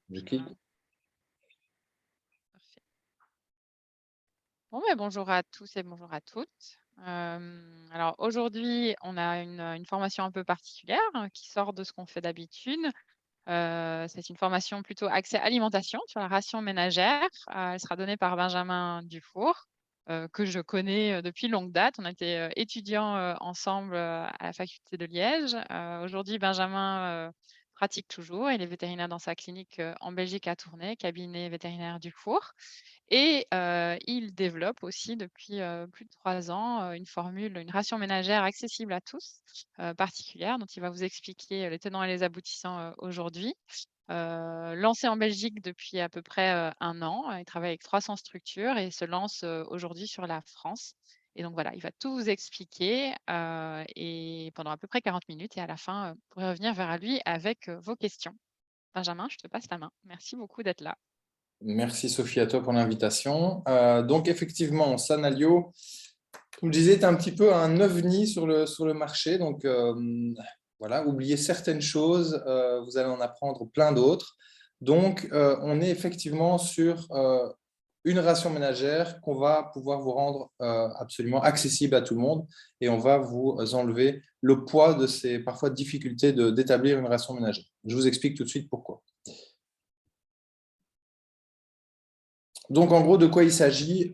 Je clique. Parfait. Bon, bonjour à tous et bonjour à toutes. Alors aujourd'hui, on a une formation un peu particulière qui sort de ce qu'on fait d'habitude. C'est une formation plutôt axée alimentation sur la ration ménagère. Elle sera donnée par Benjamin Dufour, que je connais depuis longue date. On était étudiants ensemble à la faculté de Liège. Aujourd'hui, Benjamin pratique toujours. Il est vétérinaire dans sa clinique en Belgique à Tournai, cabinet vétérinaire Dufour. Et il développe aussi depuis, plus de 3 ans, une ration ménagère accessible à tous, particulière dont il va vous expliquer, les tenants et les aboutissants, aujourd'hui. Lancé en Belgique depuis à peu près, 1 an, il travaille avec 300 structures et se lance, aujourd'hui sur la France. Et donc voilà, il va tout vous expliquer, et pendant à peu près 40 minutes et à la fin, vous pourrez revenir vers lui avec, vos questions. Benjamin, je te passe la main. Merci beaucoup d'être là. Merci Sophie à toi pour l'invitation. Donc effectivement, Sanalio, comme je disais, est un petit peu un ovni sur le marché. Donc voilà, oubliez certaines choses, vous allez en apprendre plein d'autres. Donc on est effectivement sur une ration ménagère qu'on va pouvoir vous rendre absolument accessible à tout le monde et on va vous enlever le poids de ces parfois difficultés d'établir une ration ménagère. Je vous explique tout de suite pourquoi. Donc, en gros, de quoi il s'agit?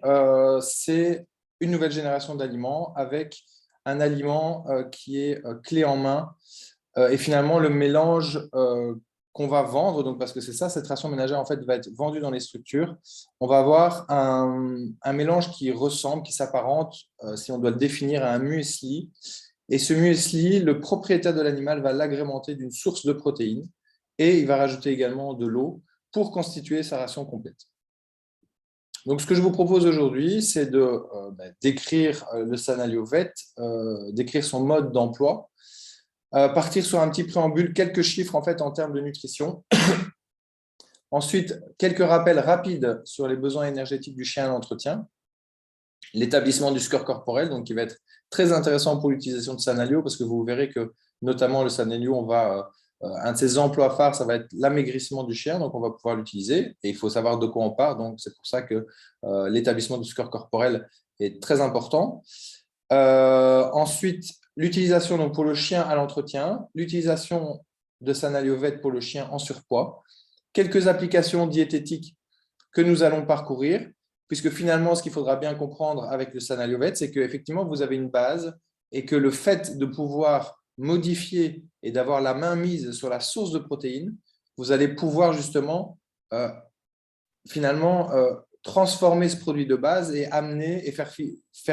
C'est une nouvelle génération d'aliments avec un aliment qui est clé en main et finalement le mélange qu'on va vendre, donc parce que c'est ça, cette ration ménagère en fait va être vendue dans les structures. On va avoir un mélange qui ressemble, qui s'apparente, si on doit le définir, à un muesli. Et ce muesli, le propriétaire de l'animal va l'agrémenter d'une source de protéines et il va rajouter également de l'eau pour constituer sa ration complète. Donc, ce que je vous propose aujourd'hui, c'est d'écrire le Sanalio Vet, d'écrire son mode d'emploi, partir sur un petit préambule, quelques chiffres en fait en termes de nutrition. Ensuite, quelques rappels rapides sur les besoins énergétiques du chien à l'entretien, l'établissement du score corporel, donc qui va être très intéressant pour l'utilisation de Sanalio, parce que vous verrez que notamment le Sanalio, un de ses emplois phares, ça va être l'amaigrissement du chien, donc on va pouvoir l'utiliser, et il faut savoir de quoi on part, donc c'est pour ça que l'établissement du score corporel est très important. Ensuite, l'utilisation donc pour le chien à l'entretien, l'utilisation de Sanalio Vet pour le chien en surpoids, quelques applications diététiques que nous allons parcourir, puisque finalement, ce qu'il faudra bien comprendre avec le Sanaliovet, c'est qu'effectivement, vous avez une base et que le fait de pouvoir modifier et d'avoir la main mise sur la source de protéines, vous allez pouvoir justement finalement transformer ce produit de base et amener et faire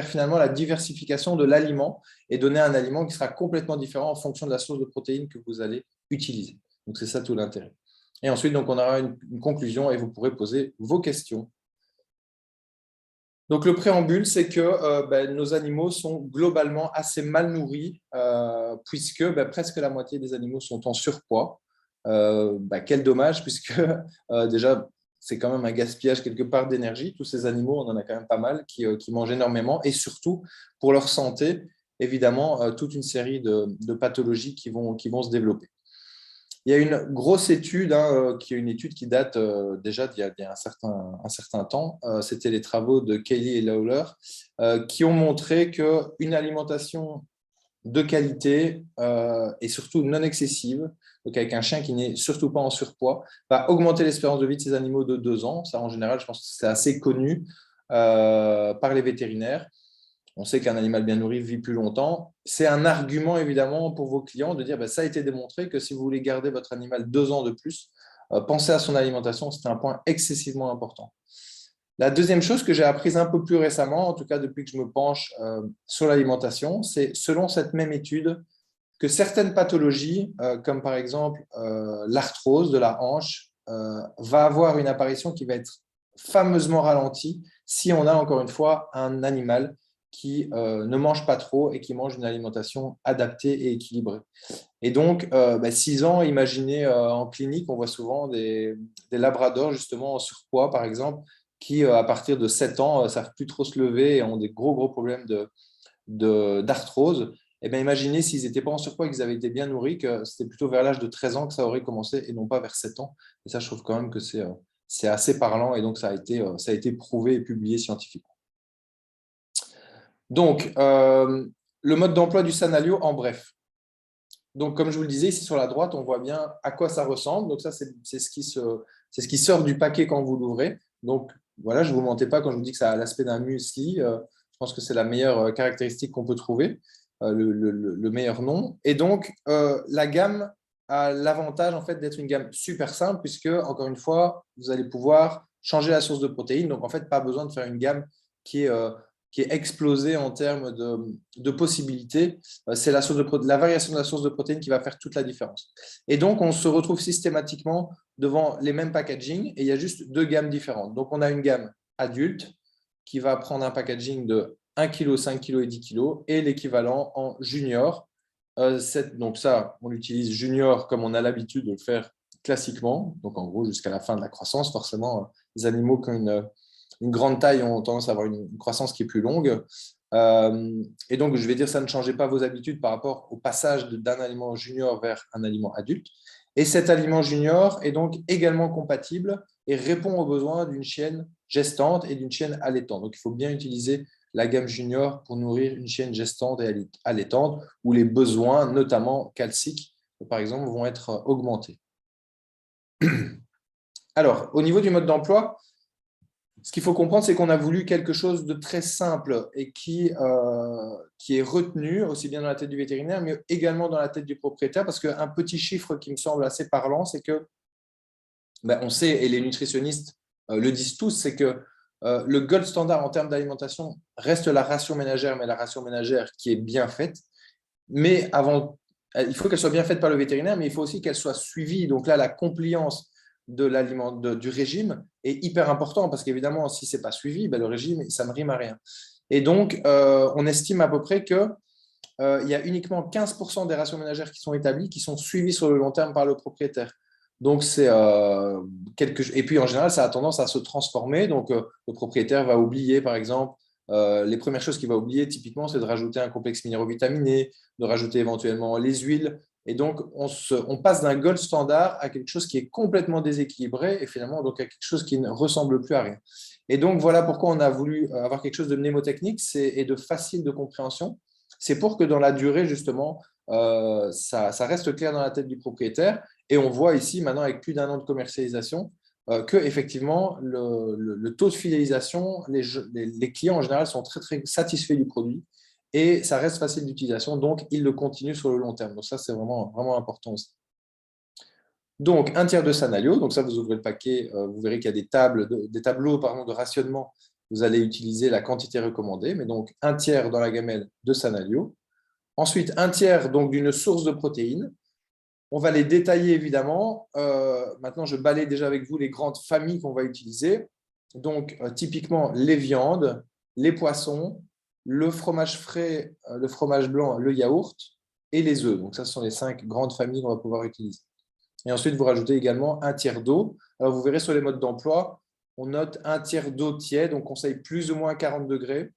finalement la diversification de l'aliment et donner un aliment qui sera complètement différent en fonction de la source de protéines que vous allez utiliser. Donc, c'est ça tout l'intérêt. Et ensuite, donc, on aura une conclusion et vous pourrez poser vos questions. Donc, le préambule, c'est que nos animaux sont globalement assez mal nourris puisque presque la moitié des animaux sont en surpoids. Quel dommage puisque déjà, c'est quand même un gaspillage quelque part d'énergie. Tous ces animaux, on en a quand même pas mal qui mangent énormément et surtout, pour leur santé, évidemment, toute une série de pathologies qui vont se développer. Il y a une grosse étude, qui est une étude qui date déjà d'il y a un certain temps. C'était les travaux de Kelly et Lawler qui ont montré qu'une alimentation de qualité et surtout non excessive, donc avec un chien qui n'est surtout pas en surpoids, va augmenter l'espérance de vie de ces animaux de 2 ans. Ça, en général, je pense que c'est assez connu par les vétérinaires. On sait qu'un animal bien nourri vit plus longtemps. C'est un argument, évidemment, pour vos clients de dire ça a été démontré que si vous voulez garder votre animal 2 ans de plus, pensez à son alimentation. C'est un point excessivement important. La deuxième chose que j'ai apprise un peu plus récemment, en tout cas depuis que je me penche sur l'alimentation, c'est selon cette même étude que certaines pathologies, comme par exemple l'arthrose de la hanche, va avoir une apparition qui va être fameusement ralentie si on a encore une fois un animal qui ne mange pas trop et qui mange une alimentation adaptée et équilibrée. Et donc, 6 ans, imaginez en clinique, on voit souvent des labradors justement en surpoids, par exemple, qui, à partir de 7 ans, ne savent plus trop se lever et ont des gros problèmes d'arthrose. eh bien, imaginez s'ils n'étaient pas en surpoids et qu'ils avaient été bien nourris, que c'était plutôt vers l'âge de 13 ans que ça aurait commencé et non pas vers 7 ans. Et ça, je trouve quand même que c'est assez parlant et donc ça a été prouvé et publié scientifiquement. Donc, le mode d'emploi du Sanalio en bref. Donc, comme je vous le disais, ici sur la droite, on voit bien à quoi ça ressemble. Donc, ça, c'est ce qui sort du paquet quand vous l'ouvrez. Donc, voilà, je ne vous mentais pas quand je vous dis que ça a l'aspect d'un muesli. Je pense que c'est la meilleure caractéristique qu'on peut trouver, le meilleur nom. Et donc, la gamme a l'avantage en fait, d'être une gamme super simple puisque, encore une fois, vous allez pouvoir changer la source de protéines. Donc, en fait, pas besoin de faire une gamme qui est explosée en termes de possibilités. C'est la variation de la source de protéines qui va faire toute la différence. Et donc, on se retrouve systématiquement devant les mêmes packaging et il y a juste deux gammes différentes. Donc, on a une gamme adulte qui va prendre un packaging de 1 kg, 5 kg et 10 kg et l'équivalent en junior. Donc ça, on l'utilise junior comme on a l'habitude de le faire classiquement. Donc, en gros, jusqu'à la fin de la croissance, forcément, les animaux qui ont une grande taille ont tendance à avoir une croissance qui est plus longue. Et donc, je vais dire, ça ne changeait pas vos habitudes par rapport au passage d'un aliment junior vers un aliment adulte. Et cet aliment junior est donc également compatible et répond aux besoins d'une chienne gestante et d'une chienne allaitante. Donc, il faut bien utiliser la gamme junior pour nourrir une chienne gestante et allaitante où les besoins, notamment calciques, par exemple, vont être augmentés. Alors, au niveau du mode d'emploi, ce qu'il faut comprendre, c'est qu'on a voulu quelque chose de très simple et qui est retenu aussi bien dans la tête du vétérinaire, mais également dans la tête du propriétaire, parce qu'un petit chiffre qui me semble assez parlant, c'est que, on sait, et les nutritionnistes le disent tous, c'est que le gold standard en termes d'alimentation reste la ration ménagère, mais la ration ménagère qui est bien faite. Mais il faut qu'elle soit bien faite par le vétérinaire, mais il faut aussi qu'elle soit suivie. Donc là, la compliance du régime est hyper important parce qu'évidemment, si ce n'est pas suivi, le régime, ça ne rime à rien. Et donc, on estime à peu près qu'il y a uniquement 15% des rations ménagères qui sont établies, qui sont suivies sur le long terme par le propriétaire. Donc, et puis en général, ça a tendance à se transformer. Donc, le propriétaire va oublier, par exemple, les premières choses qu'il va oublier, typiquement, c'est de rajouter un complexe minéraux-vitaminé, de rajouter éventuellement les huiles. Et donc, on passe d'un gold standard à quelque chose qui est complètement déséquilibré et finalement donc à quelque chose qui ne ressemble plus à rien. Et donc, voilà pourquoi on a voulu avoir quelque chose de mnémotechnique et de facile de compréhension. C'est pour que dans la durée, justement, ça reste clair dans la tête du propriétaire. Et on voit ici, maintenant, avec plus d'1 an de commercialisation, que effectivement le taux de fidélisation, les clients en général sont très, très satisfaits du produit et ça reste facile d'utilisation, donc ils le continuent sur le long terme. Donc ça, c'est vraiment, vraiment important aussi. Donc, un tiers de Sanalio. Donc ça, vous ouvrez le paquet, vous verrez qu'il y a des tableaux de rationnement. Vous allez utiliser la quantité recommandée, mais donc un tiers dans la gamelle de Sanalio. Ensuite, un tiers donc d'une source de protéines. On va les détailler évidemment. Maintenant, je balaye déjà avec vous les grandes familles qu'on va utiliser. Donc, typiquement, les viandes, les poissons, le fromage frais, le fromage blanc, le yaourt et les œufs. Donc, ça, ce sont les 5 grandes familles qu'on va pouvoir utiliser. Et ensuite, vous rajoutez également un tiers d'eau. Alors, vous verrez sur les modes d'emploi, on note un tiers d'eau tiède. On conseille plus ou moins 40 degrés.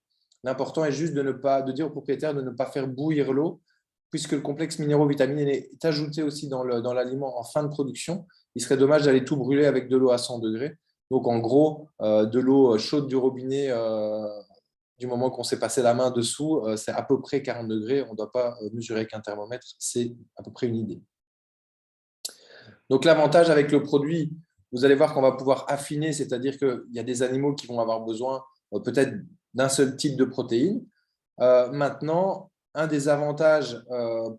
L'important est juste de dire au propriétaire de ne pas faire bouillir l'eau, puisque le complexe minéraux-vitaminé est ajouté aussi dans l'aliment en fin de production. Il serait dommage d'aller tout brûler avec de l'eau à 100 degrés. Donc, en gros, de l'eau chaude du robinet, du moment qu'on s'est passé la main dessous, c'est à peu près 40 degrés. On ne doit pas mesurer avec un thermomètre. C'est à peu près une idée. Donc, l'avantage avec le produit, vous allez voir qu'on va pouvoir affiner, c'est-à-dire qu'il y a des animaux qui vont avoir besoin peut-être d'un seul type de protéines. Maintenant, un des avantages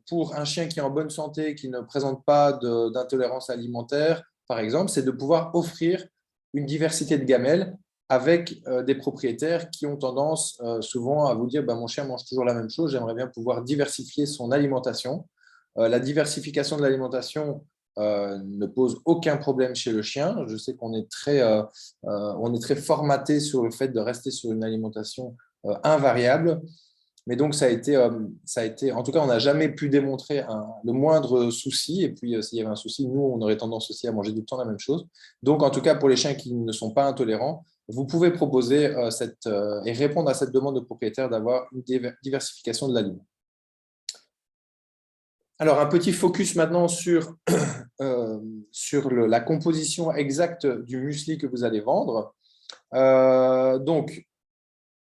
pour un chien qui est en bonne santé, qui ne présente pas d'intolérance alimentaire, par exemple, c'est de pouvoir offrir une diversité de gamelles avec des propriétaires qui ont tendance souvent à vous dire mon chien mange toujours la même chose, j'aimerais bien pouvoir diversifier son alimentation. La diversification de l'alimentation ne pose aucun problème chez le chien. Je sais qu'on est très formaté sur le fait de rester sur une alimentation invariable. Mais donc, ça a été, en tout cas, on n'a jamais pu démontrer le moindre souci. Et puis, s'il y avait un souci, nous, on aurait tendance aussi à manger tout le temps la même chose. Donc, en tout cas, pour les chiens qui ne sont pas intolérants, vous pouvez proposer et répondre à cette demande de propriétaire d'avoir une diversification de l'aliment. Alors, un petit focus maintenant sur, sur la composition exacte du muesli que vous allez vendre. Donc,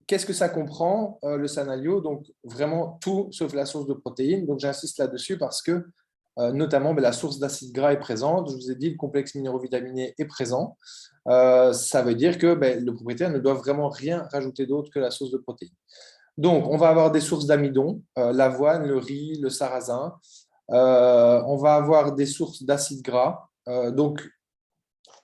qu'est-ce que ça comprend, le Sanalio? Donc, vraiment tout sauf la source de protéines. Donc, j'insiste là-dessus parce que, notamment, la source d'acide gras est présente. Je vous ai dit, le complexe minéraux-vitaminé est présent. Ça veut dire que le propriétaire ne doit vraiment rien rajouter d'autre que la source de protéines. Donc, on va avoir des sources d'amidon, l'avoine, le riz, le sarrasin. On va avoir des sources d'acides gras. Donc,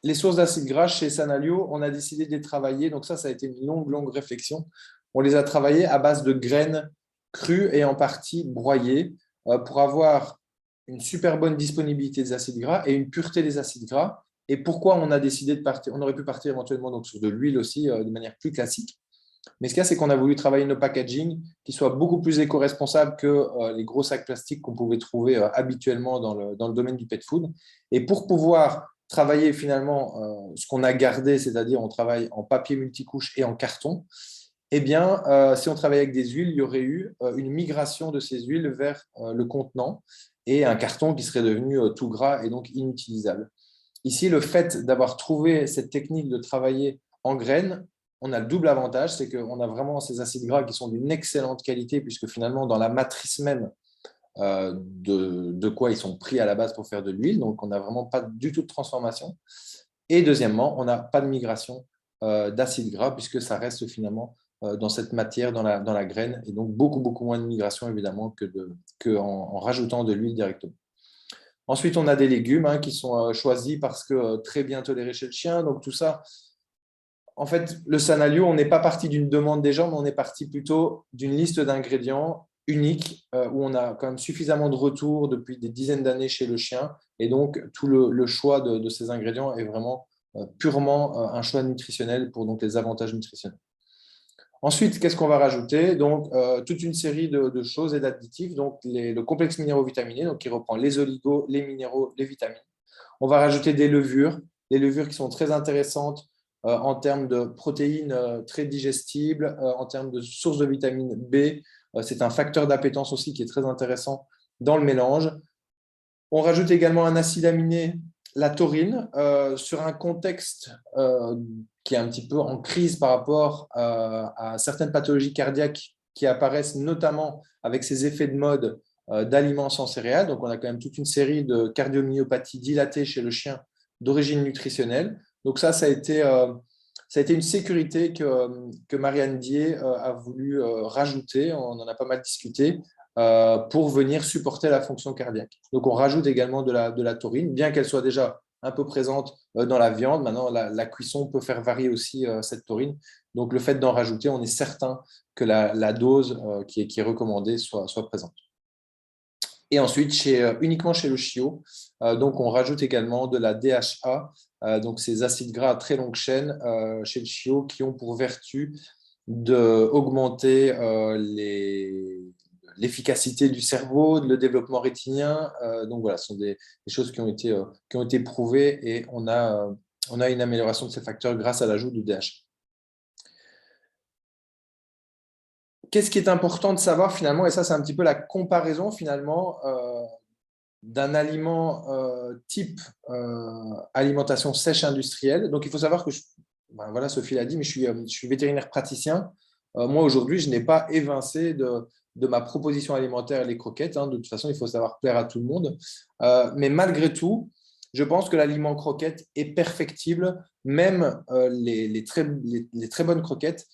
les sources d'acides gras chez Sanalio, on a décidé de les travailler. Donc ça a été une longue, longue réflexion. On les a travaillées à base de graines crues et en partie broyées pour avoir une super bonne disponibilité des acides gras et une pureté des acides gras. Et pourquoi on a décidé de partir? On aurait pu partir éventuellement donc, sur de l'huile aussi de manière plus classique. Mais ce qu'il y a, c'est qu'on a voulu travailler nos packaging qui soient beaucoup plus éco-responsables que les gros sacs plastiques qu'on pouvait trouver habituellement dans le domaine du pet food. Et pour pouvoir travailler finalement ce qu'on a gardé, c'est-à-dire on travaille en papier multicouche et en carton, eh bien, si on travaillait avec des huiles, il y aurait eu une migration de ces huiles vers le contenant et un carton qui serait devenu tout gras et donc inutilisable. Ici, le fait d'avoir trouvé cette technique de travailler en graines, on a le double avantage, c'est qu'on a vraiment ces acides gras qui sont d'une excellente qualité, puisque finalement, dans la matrice même de quoi ils sont pris à la base pour faire de l'huile, donc on n'a vraiment pas du tout de transformation. Et deuxièmement, on n'a pas de migration d'acides gras, puisque ça reste finalement dans cette matière, dans la graine, et donc beaucoup, beaucoup moins de migration, évidemment, en rajoutant de l'huile directement. Ensuite, on a des légumes qui sont choisis parce que très bien tolérés chez le chien. Donc, tout ça, en fait, le Sanalio, on n'est pas parti d'une demande des gens, mais on est parti plutôt d'une liste d'ingrédients unique où on a quand même suffisamment de retours depuis des dizaines d'années chez le chien. Et donc, tout le choix de ces ingrédients est vraiment purement un choix nutritionnel pour donc, les avantages nutritionnels. Ensuite, qu'est-ce qu'on va rajouter? Donc, toute une série de choses et d'additifs. Donc, le complexe minéraux-vitaminé, donc qui reprend les oligos, les minéraux, les vitamines. On va rajouter des levures qui sont très intéressantes en termes de protéines très digestibles, en termes de sources de vitamine B. C'est un facteur d'appétence aussi qui est très intéressant dans le mélange. On rajoute également un acide aminé, la taurine, sur un contexte qui est un petit peu en crise par rapport à certaines pathologies cardiaques qui apparaissent notamment avec ces effets de mode d'aliments sans céréales. Donc, on a quand même toute une série de cardiomyopathies dilatées chez le chien d'origine nutritionnelle. Donc, ça a été une sécurité que Marianne Dier a voulu rajouter. On en a pas mal discuté pour venir supporter la fonction cardiaque. Donc, on rajoute également de la taurine, bien qu'elle soit déjà un peu présente dans la viande. Maintenant, la cuisson peut faire varier aussi cette taurine. Donc, le fait d'en rajouter, on est certain que la dose qui est recommandée soit présente. Et ensuite, uniquement chez le chiot, donc on rajoute également de la DHA, donc ces acides gras à très longue chaîne chez le chiot qui ont pour vertu d'augmenter l'efficacité du cerveau, le développement rétinien. Donc voilà, ce sont des choses qui ont été prouvées et on a une amélioration de ces facteurs grâce à l'ajout de DHA. Qu'est-ce qui est important de savoir finalement, et ça c'est un petit peu la comparaison finalement d'un aliment type alimentation sèche industrielle. Donc il faut savoir que, voilà, Sophie l'a dit, mais je suis vétérinaire praticien. Moi aujourd'hui, je n'ai pas évincé de ma proposition alimentaire les croquettes. De toute façon, il faut savoir plaire à tout le monde. Mais malgré tout, je pense que l'aliment croquette est perfectible, même les très bonnes croquettes,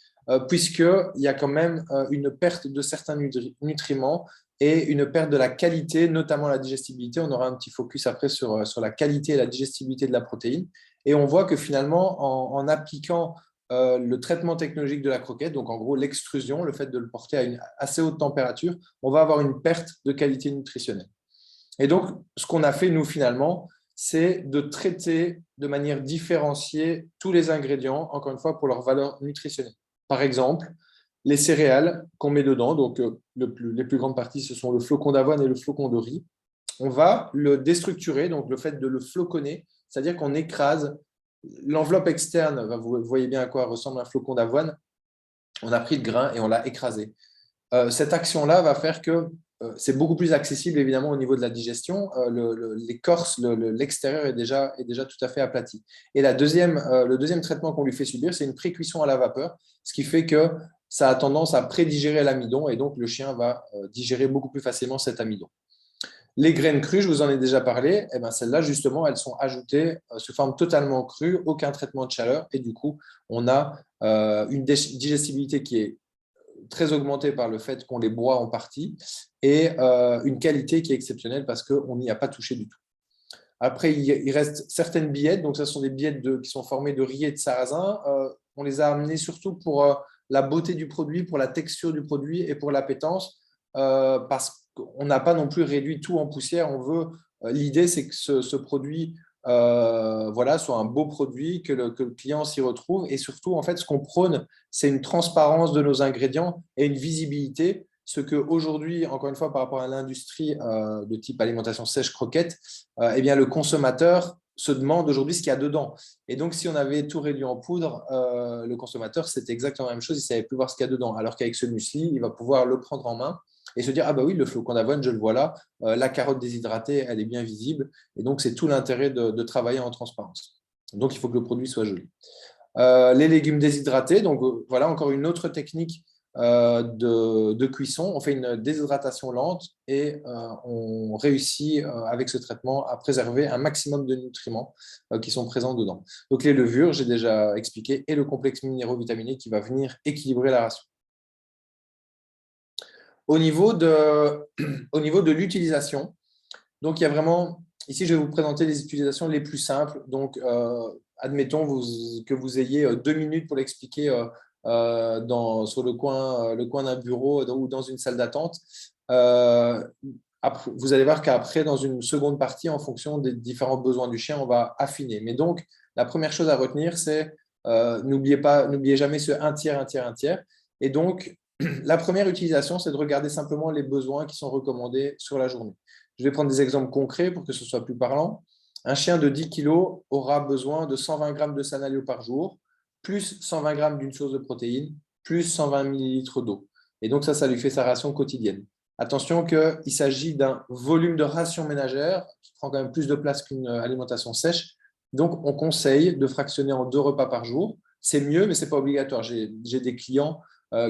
puisqu'il y a quand même une perte de certains nutriments et une perte de la qualité, notamment la digestibilité. On aura un petit focus après sur la qualité et la digestibilité de la protéine. Et on voit que finalement, en appliquant le traitement technologique de la croquette, donc en gros l'extrusion, le fait de le porter à une assez haute température, on va avoir une perte de qualité nutritionnelle. Et donc, ce qu'on a fait, nous, finalement, c'est de traiter de manière différenciée tous les ingrédients, encore une fois, pour leur valeur nutritionnelle. Par exemple, les céréales qu'on met dedans, donc les plus grandes parties, ce sont le flocon d'avoine et le flocon de riz. On va le déstructurer, donc le fait de le floconner, c'est-à-dire qu'on écrase l'enveloppe externe. Vous voyez bien à quoi ressemble un flocon d'avoine. On a pris le grain et on l'a écrasé. Cette action-là va faire que c'est beaucoup plus accessible évidemment au niveau de la digestion. L'écorce, l'extérieur est déjà tout à fait aplati. Et le deuxième traitement qu'on lui fait subir, c'est une pré-cuisson à la vapeur, ce qui fait que ça a tendance à prédigérer l'amidon et donc le chien va digérer beaucoup plus facilement cet amidon. Les graines crues, je vous en ai déjà parlé, eh ben celles-là, justement, elles sont ajoutées sous forme totalement crue, aucun traitement de chaleur, et du coup, on a une digestibilité qui est très augmentée par le fait qu'on les broie en partie, et une qualité qui est exceptionnelle parce qu'on n'y a pas touché du tout. Après, il reste certaines billettes, donc ce sont des billettes qui sont formées de riz et de sarrasin. On les a amenées surtout pour la beauté du produit, pour la texture du produit et pour l'appétence, parce qu'on n'a pas non plus réduit tout en poussière. L'idée, c'est que ce produit voilà, soit un beau produit, que le client s'y retrouve. Et surtout, en fait, ce qu'on prône, c'est une transparence de nos ingrédients et une visibilité. Ce qu'aujourd'hui, encore une fois, par rapport à l'industrie de type alimentation sèche croquette, eh bien, le consommateur se demande aujourd'hui ce qu'il y a dedans. Et donc, si on avait tout réduit en poudre, le consommateur, c'était exactement la même chose, il ne savait plus voir ce qu'il y a dedans. Alors qu'avec ce muesli, il va pouvoir le prendre en main et se dire, ah bah oui, le flocon d'avoine, je le vois là, la carotte déshydratée, elle est bien visible. Et donc, c'est tout l'intérêt de travailler en transparence. Donc, il faut que le produit soit joli. Les légumes déshydratés, donc voilà encore une autre technique de cuisson. On fait une déshydratation lente et on réussit avec ce traitement à préserver un maximum de nutriments qui sont présents dedans. Donc les levures, j'ai déjà expliqué, et le complexe minéraux-vitaminé qui va venir équilibrer la ration. Au niveau de l'utilisation, donc il y a vraiment, ici je vais vous présenter les utilisations les plus simples. Donc admettons que vous ayez 2 minutes pour l'expliquer sur le coin d'un bureau ou dans une salle d'attente. Vous allez voir qu'après, dans une seconde partie, en fonction des différents besoins du chien, on va affiner. Mais donc, la première chose à retenir, c'est n'oubliez jamais ce un tiers, un tiers, un tiers. Et donc, la première utilisation, c'est de regarder simplement les besoins qui sont recommandés sur la journée. Je vais prendre des exemples concrets pour que ce soit plus parlant. Un chien de 10 kg aura besoin de 120 grammes de Sanalio par jour, plus 120 grammes d'une source de protéines, plus 120 millilitres d'eau. Et donc ça lui fait sa ration quotidienne. Attention qu'il s'agit d'un volume de ration ménagère qui prend quand même plus de place qu'une alimentation sèche. Donc, on conseille de fractionner en 2 repas par jour. C'est mieux, mais ce n'est pas obligatoire. J'ai des clients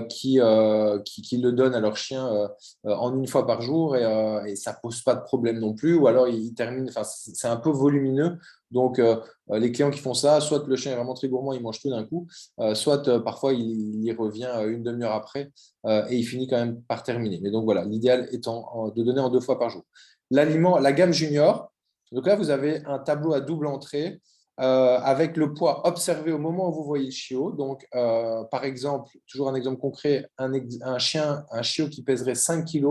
qui le donnent à leur chien en une fois par jour et ça ne pose pas de problème non plus. Ou alors, ils terminent, c'est un peu volumineux. Donc, les clients qui font ça, soit le chien est vraiment très gourmand, il mange tout d'un coup, soit parfois il y revient une demi-heure après et il finit quand même par terminer. Mais donc voilà, l'idéal étant de donner en 2 fois par jour. L'aliment, la gamme junior, donc là vous avez un tableau à double entrée avec le poids observé au moment où vous voyez le chiot. Donc, par exemple, toujours un exemple concret, un chiot qui pèserait 5 kg,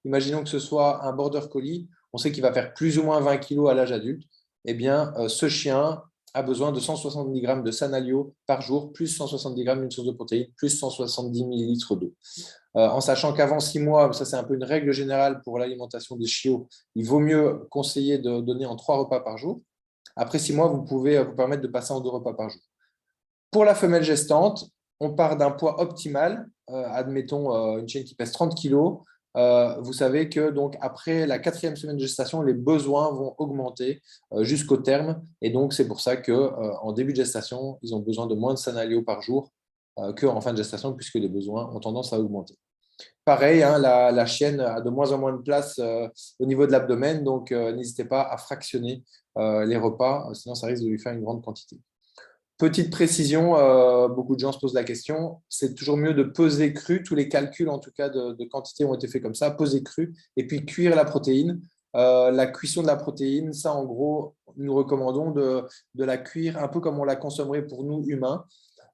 imaginons que ce soit un border collie, on sait qu'il va faire plus ou moins 20 kg à l'âge adulte. Eh bien, ce chien a besoin de 170 grammes de Sanalio par jour, plus 170 grammes d'une source de protéines, plus 170 millilitres d'eau. En sachant qu'avant 6 mois, ça c'est un peu une règle générale pour l'alimentation des chiots, il vaut mieux conseiller de donner en 3 repas par jour. Après 6 mois, vous pouvez vous permettre de passer en 2 repas par jour. Pour la femelle gestante, on part d'un poids optimal, admettons une chienne qui pèse 30 kg. Vous savez que donc, après la 4e semaine de gestation, les besoins vont augmenter jusqu'au terme. Et donc, c'est pour ça qu'en début de gestation, ils ont besoin de moins de Sanalio par jour qu'en fin de gestation, puisque les besoins ont tendance à augmenter. Pareil, hein, la chienne a de moins en moins de place au niveau de l'abdomen, donc n'hésitez pas à fractionner les repas, sinon ça risque de lui faire une grande quantité. Petite précision, beaucoup de gens se posent la question, c'est toujours mieux de peser cru, tous les calculs en tout cas de quantité ont été faits comme ça, peser cru et puis cuire la protéine. La cuisson de la protéine, ça en gros, nous recommandons de la cuire un peu comme on la consommerait pour nous humains.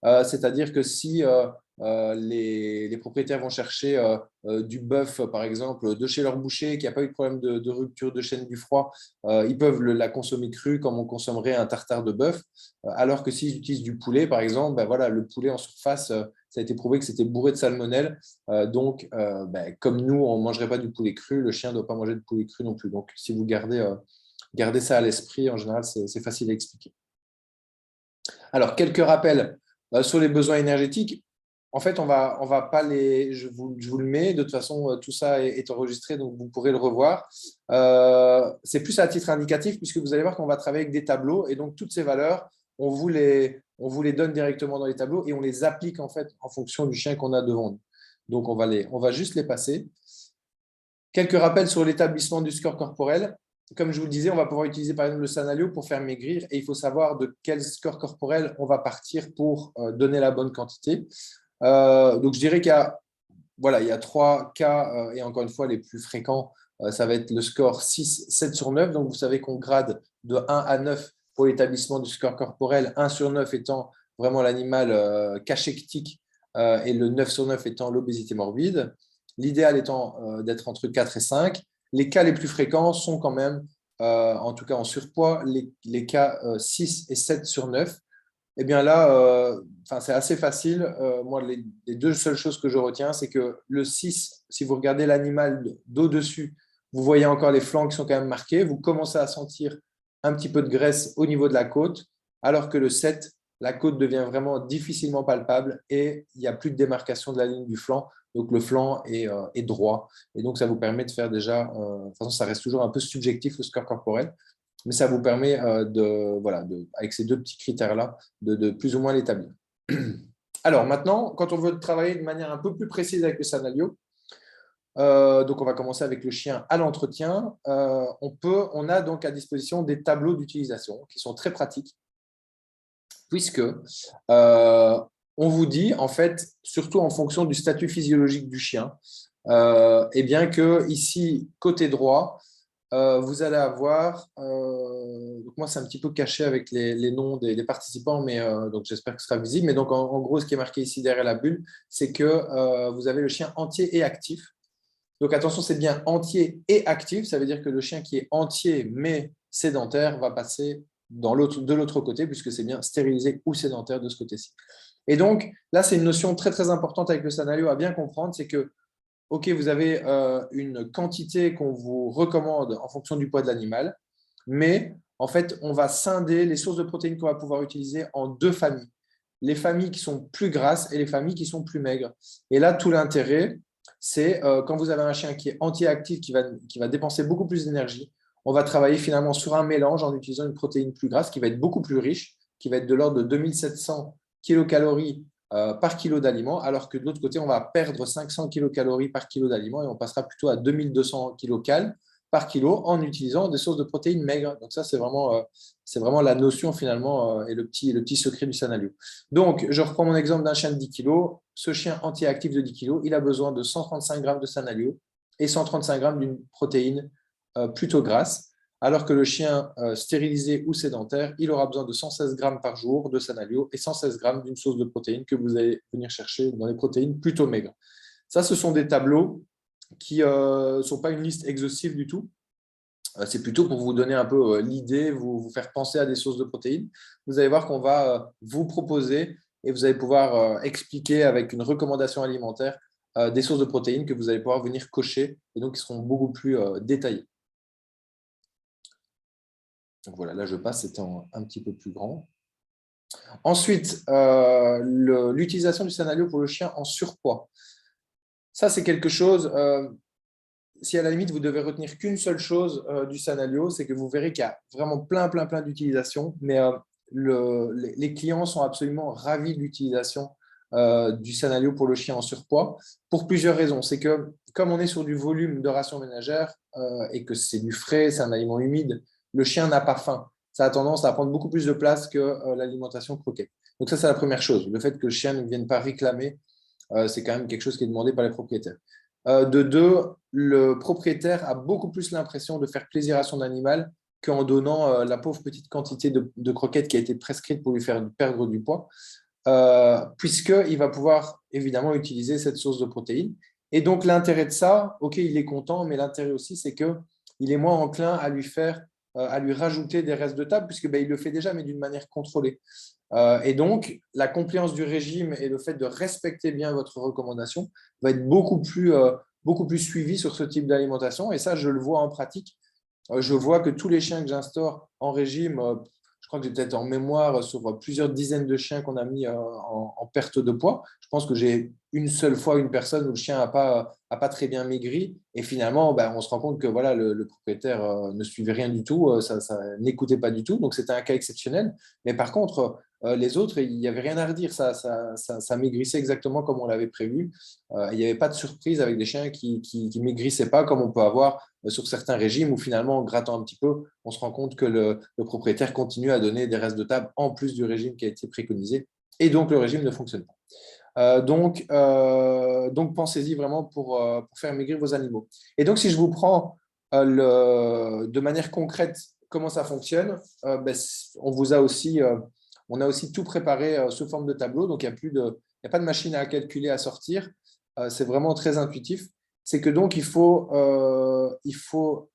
C'est-à-dire que si les propriétaires vont chercher du bœuf, par exemple, de chez leur boucher, qui n'a pas eu de problème de rupture de chaîne du froid, ils peuvent la consommer crue comme on consommerait un tartare de bœuf. Alors que s'ils utilisent du poulet, par exemple, ben voilà, le poulet en surface, ça a été prouvé que c'était bourré de salmonelle. Donc, comme nous, on ne mangerait pas du poulet cru, le chien ne doit pas manger de poulet cru non plus. Donc, si vous gardez ça à l'esprit, en général, c'est facile à expliquer. Alors, quelques rappels sur les besoins énergétiques. en fait, on va pas les. Je vous le mets. De toute façon, tout ça est enregistré, donc vous pourrez le revoir. C'est plus à titre indicatif, puisque vous allez voir qu'on va travailler avec des tableaux. Et donc, toutes ces valeurs, on vous les donne directement dans les tableaux et on les applique en fait en fonction du chien qu'on a devant nous. Donc, on va juste les passer. Quelques rappels sur l'établissement du score corporel. Comme je vous le disais, on va pouvoir utiliser par exemple le Sanalio pour faire maigrir et il faut savoir de quel score corporel on va partir pour donner la bonne quantité. Donc, je dirais il y a 3 cas et encore une fois, les plus fréquents, ça va être le score 6, 7 sur 9. Donc, vous savez qu'on grade de 1 à 9 pour l'établissement du score corporel, 1 sur 9 étant vraiment l'animal cachectique et le 9 sur 9 étant l'obésité morbide. L'idéal étant d'être entre 4 et 5. Les cas les plus fréquents sont quand même, en tout cas en surpoids, les cas 6 et 7 sur 9. Eh bien là, c'est assez facile. Moi, les deux seules choses que je retiens, c'est que le 6, si vous regardez l'animal dos dessus, vous voyez encore les flancs qui sont quand même marqués. Vous commencez à sentir un petit peu de graisse au niveau de la côte, alors que le 7, la côte devient vraiment difficilement palpable et il n'y a plus de démarcation de la ligne du flanc. Donc, le flanc est droit. Et donc, ça vous permet de faire déjà, de toute façon, ça reste toujours un peu subjectif, le score corporel, mais ça vous permet, avec ces deux petits critères-là, de plus ou moins l'établir. Alors, maintenant, quand on veut travailler de manière un peu plus précise avec le Sanalio, donc on va commencer avec le chien à l'entretien, on a donc à disposition des tableaux d'utilisation qui sont très pratiques, puisque on vous dit, en fait, surtout en fonction du statut physiologique du chien, et bien que ici, côté droit, vous allez avoir, donc moi c'est un petit peu caché avec les noms des participants, mais donc j'espère que ce sera visible. Mais donc en gros, ce qui est marqué ici derrière la bulle, c'est que vous avez le chien entier et actif. Donc attention, c'est bien entier et actif. Ça veut dire que le chien qui est entier mais sédentaire va passer de l'autre côté, puisque c'est bien stérilisé ou sédentaire de ce côté-ci. Et donc là, c'est une notion très très importante avec le Sanalio à bien comprendre, c'est que OK, vous avez une quantité qu'on vous recommande en fonction du poids de l'animal, mais en fait, on va scinder les sources de protéines qu'on va pouvoir utiliser en deux familles. Les familles qui sont plus grasses et les familles qui sont plus maigres. Et là, tout l'intérêt, c'est quand vous avez un chien qui est anti-actif, qui va dépenser beaucoup plus d'énergie, on va travailler finalement sur un mélange en utilisant une protéine plus grasse qui va être beaucoup plus riche, qui va être de l'ordre de 2700 kilocalories par kilo d'aliments, alors que de l'autre côté, on va perdre 500 kilocalories par kilo d'aliments et on passera plutôt à 2200 kilocalories par kilo en utilisant des sources de protéines maigres. Donc ça, c'est vraiment la notion finalement et le petit secret du Sanalio. Donc, je reprends mon exemple d'un chien de 10 kg. Ce chien anti-actif de 10 kg, il a besoin de 135 grammes de Sanalio et 135 grammes d'une protéine plutôt grasse, alors que le chien stérilisé ou sédentaire, il aura besoin de 116 grammes par jour de Sanalio et 116 grammes d'une source de protéines que vous allez venir chercher dans les protéines plutôt maigres. Ça, ce sont des tableaux qui ne sont pas une liste exhaustive du tout. C'est plutôt pour vous donner un peu l'idée, vous faire penser à des sources de protéines. Vous allez voir qu'on va vous proposer et vous allez pouvoir expliquer avec une recommandation alimentaire des sources de protéines que vous allez pouvoir venir cocher et donc qui seront beaucoup plus détaillées. Donc voilà, là je passe, c'était un petit peu plus grand. Ensuite, l'utilisation du Sanalio pour le chien en surpoids. Ça, c'est quelque chose, si à la limite vous devez retenir qu'une seule chose du Sanalio, c'est que vous verrez qu'il y a vraiment plein d'utilisations, mais les clients sont absolument ravis de l'utilisation du Sanalio pour le chien en surpoids pour plusieurs raisons. C'est que comme on est sur du volume de ration ménagère et que c'est du frais, c'est un aliment humide, le chien n'a pas faim. Ça a tendance à prendre beaucoup plus de place que l'alimentation croquette. Donc ça, c'est la première chose. Le fait que le chien ne vienne pas réclamer, c'est quand même quelque chose qui est demandé par les propriétaires. De deux, le propriétaire a beaucoup plus l'impression de faire plaisir à son animal qu'en donnant la pauvre petite quantité de croquettes qui a été prescrite pour lui faire perdre du poids, puisqu'il va pouvoir évidemment utiliser cette source de protéines. Et donc l'intérêt de ça, ok, il est content, mais l'intérêt aussi, c'est qu'il est moins enclin à lui rajouter des restes de table, puisque il le fait déjà, mais d'une manière contrôlée. Et donc, la compliance du régime et le fait de respecter bien votre recommandation va être beaucoup plus suivi sur ce type d'alimentation. Et ça, je le vois en pratique. Je vois que tous les chiens que j'instaure en régime, je crois que j'ai peut-être en mémoire sur plusieurs dizaines de chiens qu'on a mis en perte de poids. Je pense que j'ai une seule fois une personne où le chien n'a pas très bien maigri. Et finalement, ben, on se rend compte que voilà, le propriétaire ne suivait rien du tout, ça n'écoutait pas du tout. Donc, c'était un cas exceptionnel. Mais par contre, les autres, il n'y avait rien à redire. Ça maigrissait exactement comme on l'avait prévu. Il n'y avait pas de surprise avec des chiens qui maigrissaient pas, comme on peut avoir sur certains régimes où finalement, en grattant un petit peu, on se rend compte que le propriétaire continue à donner des restes de table en plus du régime qui a été préconisé. Et donc, le régime ne fonctionne pas. Donc pensez-y vraiment pour faire maigrir vos animaux. Et donc, si je vous prends de manière concrète comment ça fonctionne, ben, on a aussi tout préparé sous forme de tableau. Donc, il n'y a pas de machine à calculer, à sortir. C'est vraiment très intuitif. C'est que donc, il faut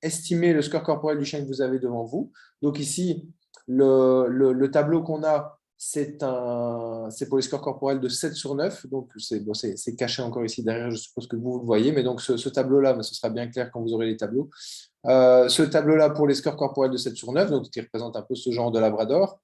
estimer le score corporel du chien que vous avez devant vous. Donc, ici, le tableau qu'on a, c'est pour les scores corporels de 7 sur 9. Donc, c'est caché encore ici derrière, je suppose que vous le voyez. Mais donc, ce tableau-là, mais ce sera bien clair quand vous aurez les tableaux. Ce tableau-là pour les scores corporels de 7 sur 9, donc qui représente un peu ce genre de labrador.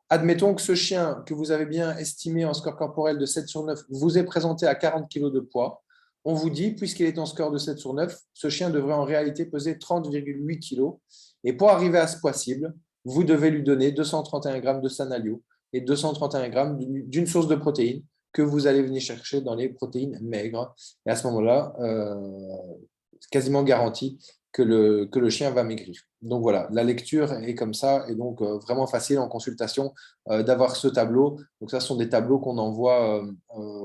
Admettons que ce chien que vous avez bien estimé en score corporel de 7 sur 9 vous est présenté à 40 kg de poids. On vous dit, puisqu'il est en score de 7 sur 9, ce chien devrait en réalité peser 30,8 kg. Et pour arriver à ce poids cible, vous devez lui donner 231 grammes de Sanalio et 231 grammes d'une source de protéines que vous allez venir chercher dans les protéines maigres. Et à ce moment-là, c'est quasiment garanti que le chien va maigrir. Donc voilà, la lecture est comme ça et donc vraiment facile en consultation d'avoir ce tableau. Donc ça, ce sont des tableaux qu'on envoie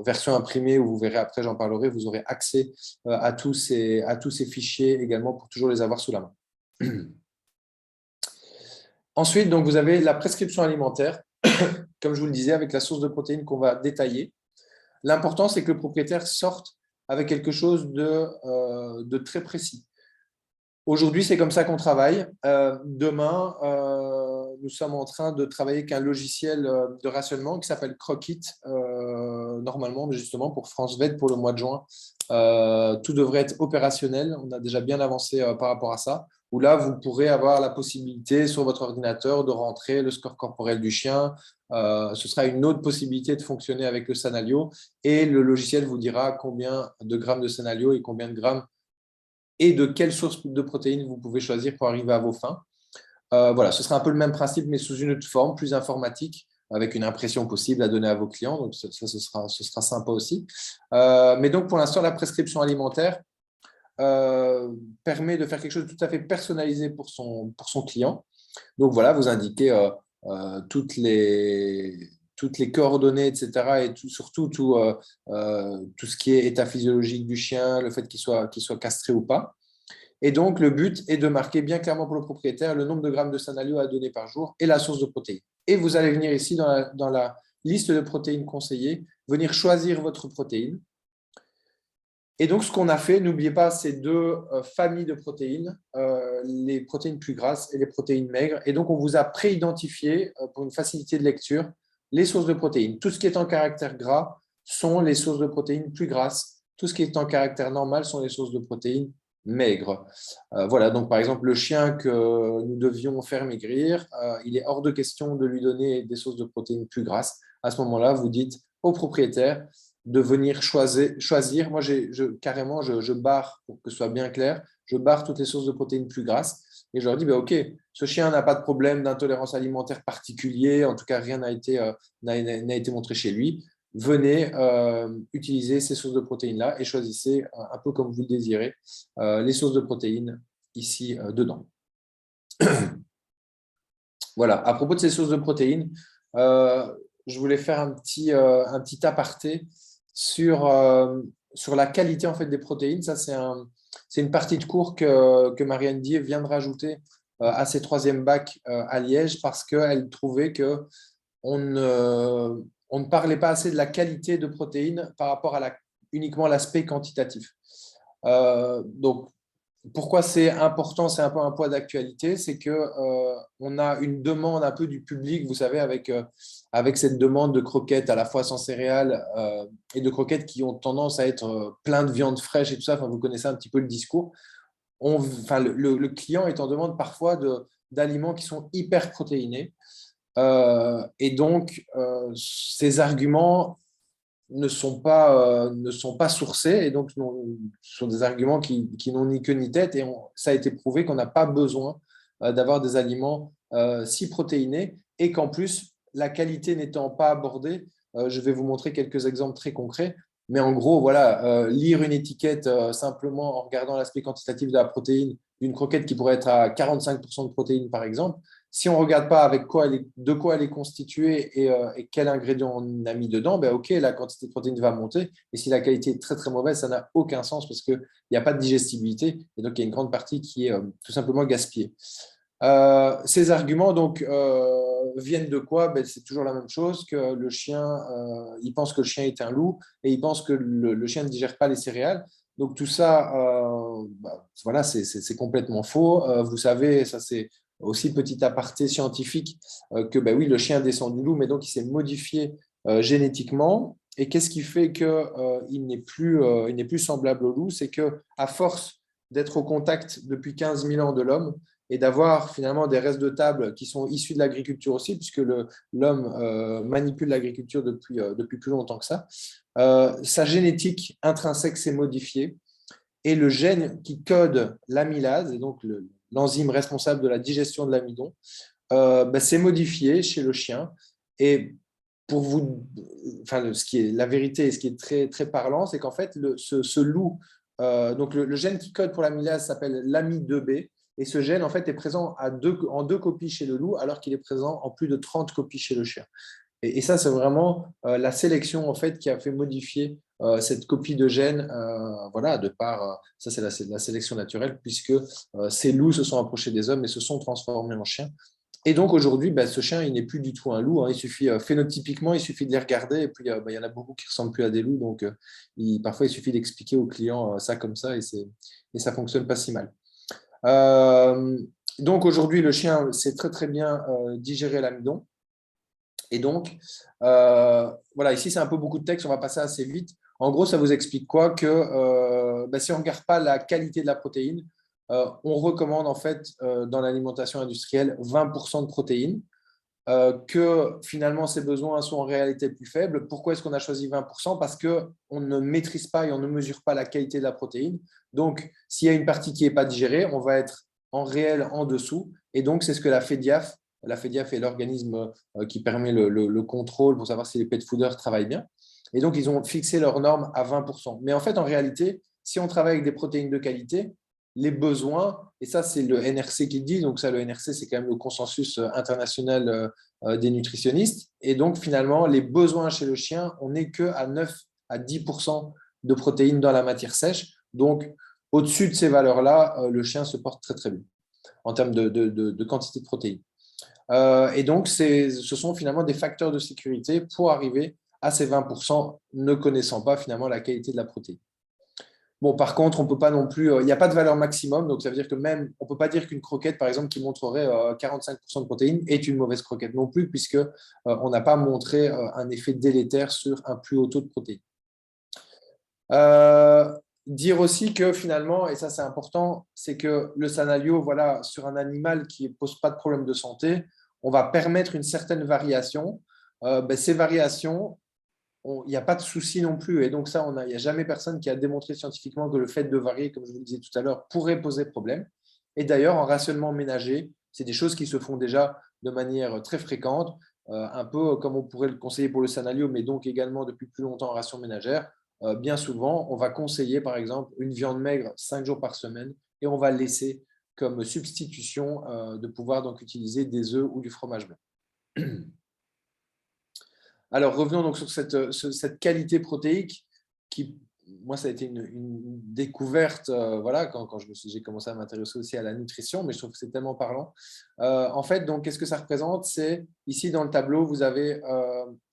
version imprimée où vous verrez après, j'en parlerai, vous aurez accès à tous ces fichiers également pour toujours les avoir sous la main. Ensuite, donc, vous avez la prescription alimentaire, comme je vous le disais, avec la source de protéines qu'on va détailler. L'important, c'est que le propriétaire sorte avec quelque chose de très précis. Aujourd'hui, c'est comme ça qu'on travaille. Demain, nous sommes en train de travailler avec un logiciel de rationnement qui s'appelle Crockit, normalement, mais justement pour France Vet pour le mois de juin. Tout devrait être opérationnel. On a déjà bien avancé par rapport à ça. Où là, vous pourrez avoir la possibilité sur votre ordinateur de rentrer le score corporel du chien. Ce sera une autre possibilité de fonctionner avec le Sanalio. Et le logiciel vous dira combien de grammes de Sanalio et combien de grammes et de quelle source de protéines vous pouvez choisir pour arriver à vos fins. Voilà, ce sera un peu le même principe, mais sous une autre forme, plus informatique, avec une impression possible à donner à vos clients. Donc, ça ce sera sympa aussi. Mais donc, pour l'instant, la prescription alimentaire permet de faire quelque chose de tout à fait personnalisé pour son client. Donc, voilà, vous indiquez toutes les coordonnées, etc. Et surtout tout ce qui est état physiologique du chien, le fait qu'il soit castré ou pas. Et donc, le but est de marquer bien clairement pour le propriétaire le nombre de grammes de Sanalio à donner par jour et la source de protéines. Et vous allez venir ici dans la liste de protéines conseillées, venir choisir votre protéine. Et donc, ce qu'on a fait, n'oubliez pas ces deux familles de protéines, les protéines plus grasses et les protéines maigres. Et donc, on vous a pré-identifié, pour une facilité de lecture, les sources de protéines. Tout ce qui est en caractère gras sont les sources de protéines plus grasses. Tout ce qui est en caractère normal sont les sources de protéines maigres. Voilà, donc par exemple, le chien que nous devions faire maigrir, il est hors de question de lui donner des sources de protéines plus grasses. À ce moment-là, vous dites au propriétaire de venir choisir. Moi, carrément, je barre, pour que ce soit bien clair, je barre toutes les sources de protéines plus grasses et je leur dis, bah, OK, ce chien n'a pas de problème d'intolérance alimentaire particulier, en tout cas, rien n'a été montré chez lui. Venez utiliser ces sources de protéines-là et choisissez un peu comme vous le désirez les sources de protéines ici dedans. Voilà, à propos de ces sources de protéines, je voulais faire un petit aparté sur la qualité en fait, des protéines. Ça, c'est une partie de cours que Marianne Dier vient de rajouter à ses troisième bac à Liège parce qu'elle trouvait qu'on ne parlait pas assez de la qualité de protéines par rapport à uniquement l'aspect quantitatif. Donc, pourquoi c'est important, c'est un peu un poids d'actualité, c'est qu'on a une demande un peu du public, vous savez, avec cette demande de croquettes à la fois sans céréales et de croquettes qui ont tendance à être plein de viande fraîche et tout ça. Enfin, vous connaissez un petit peu le discours. Le client est en demande parfois d'aliments qui sont hyper protéinés. Et donc, ces arguments ne sont pas sourcés, et donc ce sont des arguments qui n'ont ni queue ni tête, et ça a été prouvé qu'on n'a pas besoin d'avoir des aliments si protéinés, et qu'en plus, la qualité n'étant pas abordée, je vais vous montrer quelques exemples très concrets, mais en gros, voilà, lire une étiquette simplement en regardant l'aspect quantitatif de la protéine d'une croquette qui pourrait être à 45% de protéines, par exemple, si on ne regarde pas de quoi elle est constituée et quel ingrédient on a mis dedans, ben ok, la quantité de protéines va monter. Et si la qualité est très très mauvaise, ça n'a aucun sens parce qu'il n'y a pas de digestibilité. Et donc, il y a une grande partie qui est tout simplement gaspillée. Ces arguments donc, viennent de quoi? Ben, c'est toujours la même chose, que le chien, il pense que le chien est un loup et il pense que le chien ne digère pas les céréales. Donc tout ça, voilà, c'est complètement faux. Vous savez, ça c'est aussi petit aparté scientifique, que ben oui, le chien descend du loup, mais donc il s'est modifié génétiquement. Et qu'est-ce qui fait qu'il il n'est plus semblable au loup? C'est qu'à force d'être au contact depuis 15 000 ans de l'homme, et d'avoir finalement des restes de table qui sont issus de l'agriculture aussi, puisque l'homme manipule l'agriculture depuis plus longtemps que ça. Sa génétique intrinsèque s'est modifiée et le gène qui code l'amylase, et donc l'enzyme responsable de la digestion de l'amidon, s'est modifié chez le chien. Et pour vous, enfin, ce qui est la vérité et ce qui est très, très parlant, c'est qu'en fait, ce loup, donc le gène qui code pour l'amylase s'appelle l'AMI2B. Et ce gène, en fait, est présent en 2 copies chez le loup, alors qu'il est présent en plus de 30 copies chez le chien. Et ça, c'est vraiment la sélection, en fait, qui a fait modifier cette copie de gène, voilà, de par, ça c'est la sélection naturelle, puisque ces loups se sont approchés des hommes et se sont transformés en chiens. Et donc aujourd'hui, ce chien, il n'est plus du tout un loup, hein. Il suffit, phénotypiquement, il suffit de les regarder, et puis il y en a beaucoup qui ne ressemblent plus à des loups, donc parfois il suffit d'expliquer aux clients ça comme ça, et ça ne fonctionne pas si mal. Donc aujourd'hui, le chien sait très très bien digérer l'amidon. Et donc, voilà, ici c'est un peu beaucoup de texte, on va passer assez vite. En gros, ça vous explique quoi? Que si on ne regarde pas la qualité de la protéine, on recommande en fait dans l'alimentation industrielle 20% de protéines, que finalement ces besoins sont en réalité plus faibles. Pourquoi est-ce qu'on a choisi 20%? Parce qu'on ne maîtrise pas et on ne mesure pas la qualité de la protéine. Donc, s'il y a une partie qui n'est pas digérée, on va être en réel en dessous. Et donc, c'est ce que la FEDIAF est l'organisme qui permet le contrôle pour savoir si les pet fooders travaillent bien. Et donc, ils ont fixé leurs normes à 20%. Mais en fait, en réalité, si on travaille avec des protéines de qualité, les besoins, et ça c'est le NRC qui le dit, donc ça le NRC c'est quand même le consensus international des nutritionnistes, et donc finalement les besoins chez le chien, on n'est qu'à 9 à 10% de protéines dans la matière sèche, donc au-dessus de ces valeurs-là, le chien se porte très très bien en termes de quantité de protéines. Et donc ce sont finalement des facteurs de sécurité pour arriver à ces 20%, ne connaissant pas finalement la qualité de la protéine. Bon, par contre, on peut pas non plus, il n'y a pas de valeur maximum, donc ça veut dire que même, on ne peut pas dire qu'une croquette, par exemple, qui montrerait 45% de protéines est une mauvaise croquette non plus, puisque on n'a pas montré un effet délétère sur un plus haut taux de protéines. Dire aussi que finalement, et ça c'est important, c'est que le Sanalio, voilà, sur un animal qui ne pose pas de problème de santé, on va permettre une certaine variation. Ces variations, il n'y a pas de souci non plus. Et donc ça, il n'y a jamais personne qui a démontré scientifiquement que le fait de varier, comme je vous le disais tout à l'heure, pourrait poser problème. Et d'ailleurs, en rationnement ménager, c'est des choses qui se font déjà de manière très fréquente, un peu comme on pourrait le conseiller pour le Sanalio, mais donc également depuis plus longtemps en ration ménagère. Bien souvent, on va conseiller, par exemple, une viande maigre 5 jours par semaine et on va laisser comme substitution de pouvoir donc utiliser des œufs ou du fromage blanc. Alors, revenons donc sur cette qualité protéique qui, moi, ça a été une découverte voilà, quand j'ai commencé à m'intéresser aussi à la nutrition, mais je trouve que c'est tellement parlant. En fait, donc, qu'est-ce que ça représente? C'est ici dans le tableau, vous avez